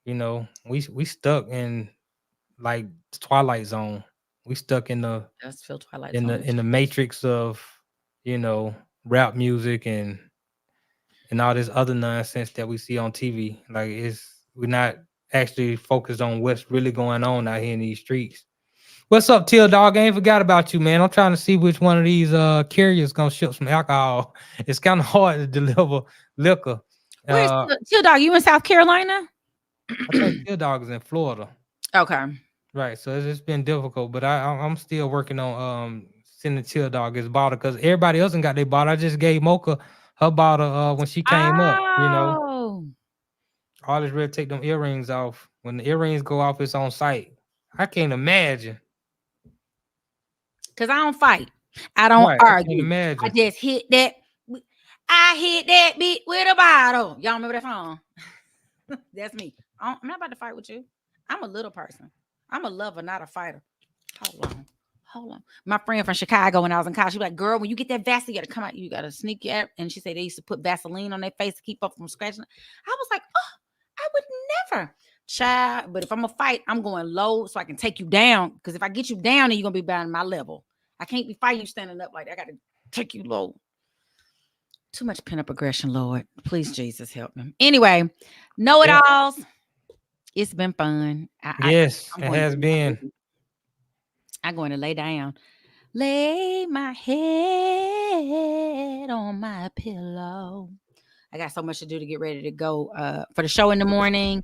We stuck in like the Twilight Zone. We stuck in the in the matrix of rap music and all this other nonsense that we see on TV. Like we're not actually focused on what's really going on out here in these streets. What's up, Till Dog? I ain't forgot about you, man. I'm trying to see which one of these carriers gonna ship some alcohol. It's kind of hard to deliver liquor. Where's Till Dog? You in South Carolina? I think Till Dog is in Florida. Okay. Right, so it's been difficult, but I'm still working on sending Till Dog his bottle because everybody else got their bottle. I just gave Mocha her bottle when she came up. All this red, take them earrings off. When the earrings go off, it's on site. I can't imagine. Because I don't fight. I don't argue. I just hit that. I hit that beat with a bottle. Y'all remember that song? That's me. I'm not about to fight with you. I'm a little person. I'm a lover, not a fighter. Hold on. My friend from Chicago, when I was in college, she was like, girl, when you get that Vaseline, you got to come out. You got to sneak your. And she said they used to put Vaseline on their face to keep up from scratching. I was like, I would never. Child, but if I'm going to fight, I'm going low so I can take you down. Because if I get you down, then you're going to be down my level. I can't be fighting you standing up like that. I got to take you low. Too much pent-up aggression, Lord. Please, Jesus, help me. Anyway, know-it-alls. It's been fun. Yes, it has been. I'm going to lay down. Lay my head on my pillow. I got so much to do to get ready to go for the show in the morning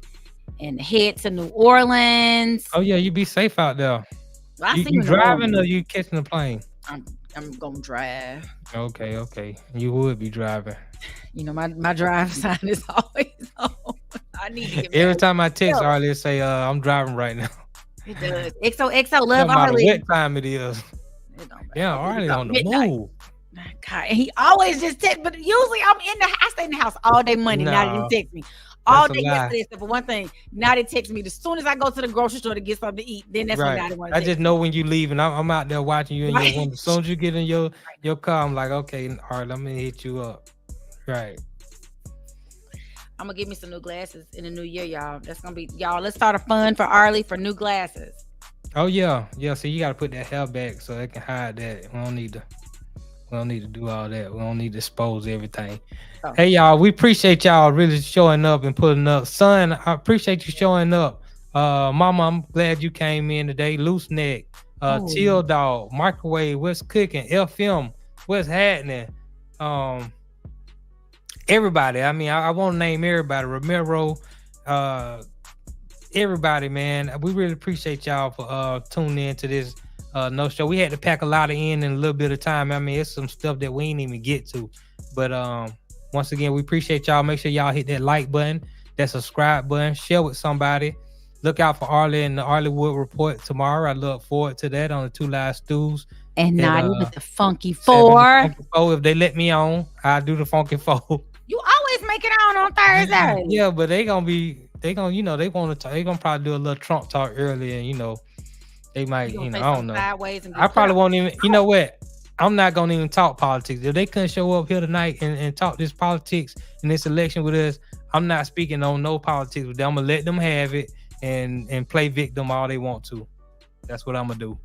and head to New Orleans. Oh, yeah, you be safe out there. Well, you driving or you catching the plane? I'm going to drive. Okay. You would be driving. My drive sign is always on. I need to get every time I text Arle, say I'm driving right now. It does. XOXO, love Arle. What time it is? Yeah, Arle on the move. God, and he always just text, but usually I stay in the house all day Monday. Now that he text me all day yesterday, except for one thing. Now they text me as soon as I go to the grocery store to get something to eat. Then that's when I want to. I just know when you leave, and I'm out there watching you in your window. As soon as you get in your car, I'm like, okay, all right, I'm gonna hit you up. Right. I'm gonna get me some new glasses in the new year, y'all. That's gonna be y'all. Let's start a fund for Arlie for new glasses. Oh yeah. So you gotta put that hair back so it can hide that. We don't need to do all that. We don't need to expose everything. Oh. Hey y'all, we appreciate y'all really showing up and putting up. Son, I appreciate you showing up. Mama, I'm glad you came in today. Loose neck, Chill Dog, Microwave, what's cooking? FM, what's happening? Everybody. I mean, I won't name everybody. Romero, everybody, man. We really appreciate y'all for tuning in to this no show. We had to pack a lot in a little bit of time. I mean, it's some stuff that we ain't even get to. But once again, we appreciate y'all. Make sure y'all hit that like button, that subscribe button, share with somebody. Look out for Arle and the Arlewood Report tomorrow. I look forward to that on the Two Live Stews. And Notty with the Funky Four. If they let me on, I'll do the Funky Four. You always make it on Thursday. Yeah, but they gonna, they probably do a little Trump talk early, and they might, I don't know. I probably won't even, you know what? I'm not gonna even talk politics. If they couldn't show up here tonight and talk this politics in this election with us, I'm not speaking on no politics with them. I'm gonna let them have it and play victim all they want to. That's what I'm gonna do.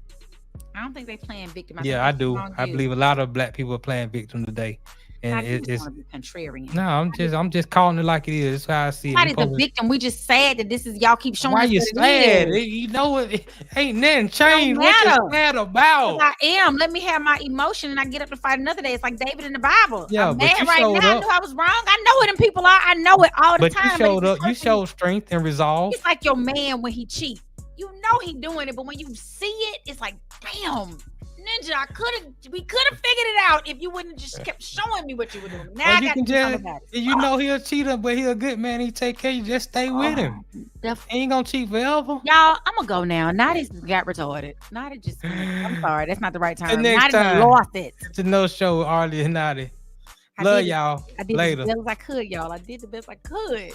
I don't think they playing victim. I do. I believe a lot of black people are playing victim today. And it's contrarian. No, I'm just calling it like it is. That's how I see it. Nobody's a victim. We just sad that this is y'all keep showing. Why you sad? You know it ain't nothing changed. What you sad about? I am. Let me have my emotion, and I get up to fight another day. It's like David in the Bible. Yeah, I'm but mad you right showed now. up. I knew I was wrong. I know what them people are. I know it all the time. But you showed up. You showed strength and resolve. It's like your man when he cheats. You know he doing it, but when you see it, it's like, damn. Ninja, we could have figured it out if you wouldn't just kept showing me what you were doing. Now I got to tell about it. You know he'll cheat, but he's a good man. He take care of you. Just stay with him. He ain't gonna cheat forever. Y'all, I'm gonna go now. Notty got retarded. Notty just, I'm sorry, that's not the right time. The next time, lost it. It's a no show, Arle and Notty. Love y'all. I did later. the best I could, y'all. I did the best I could.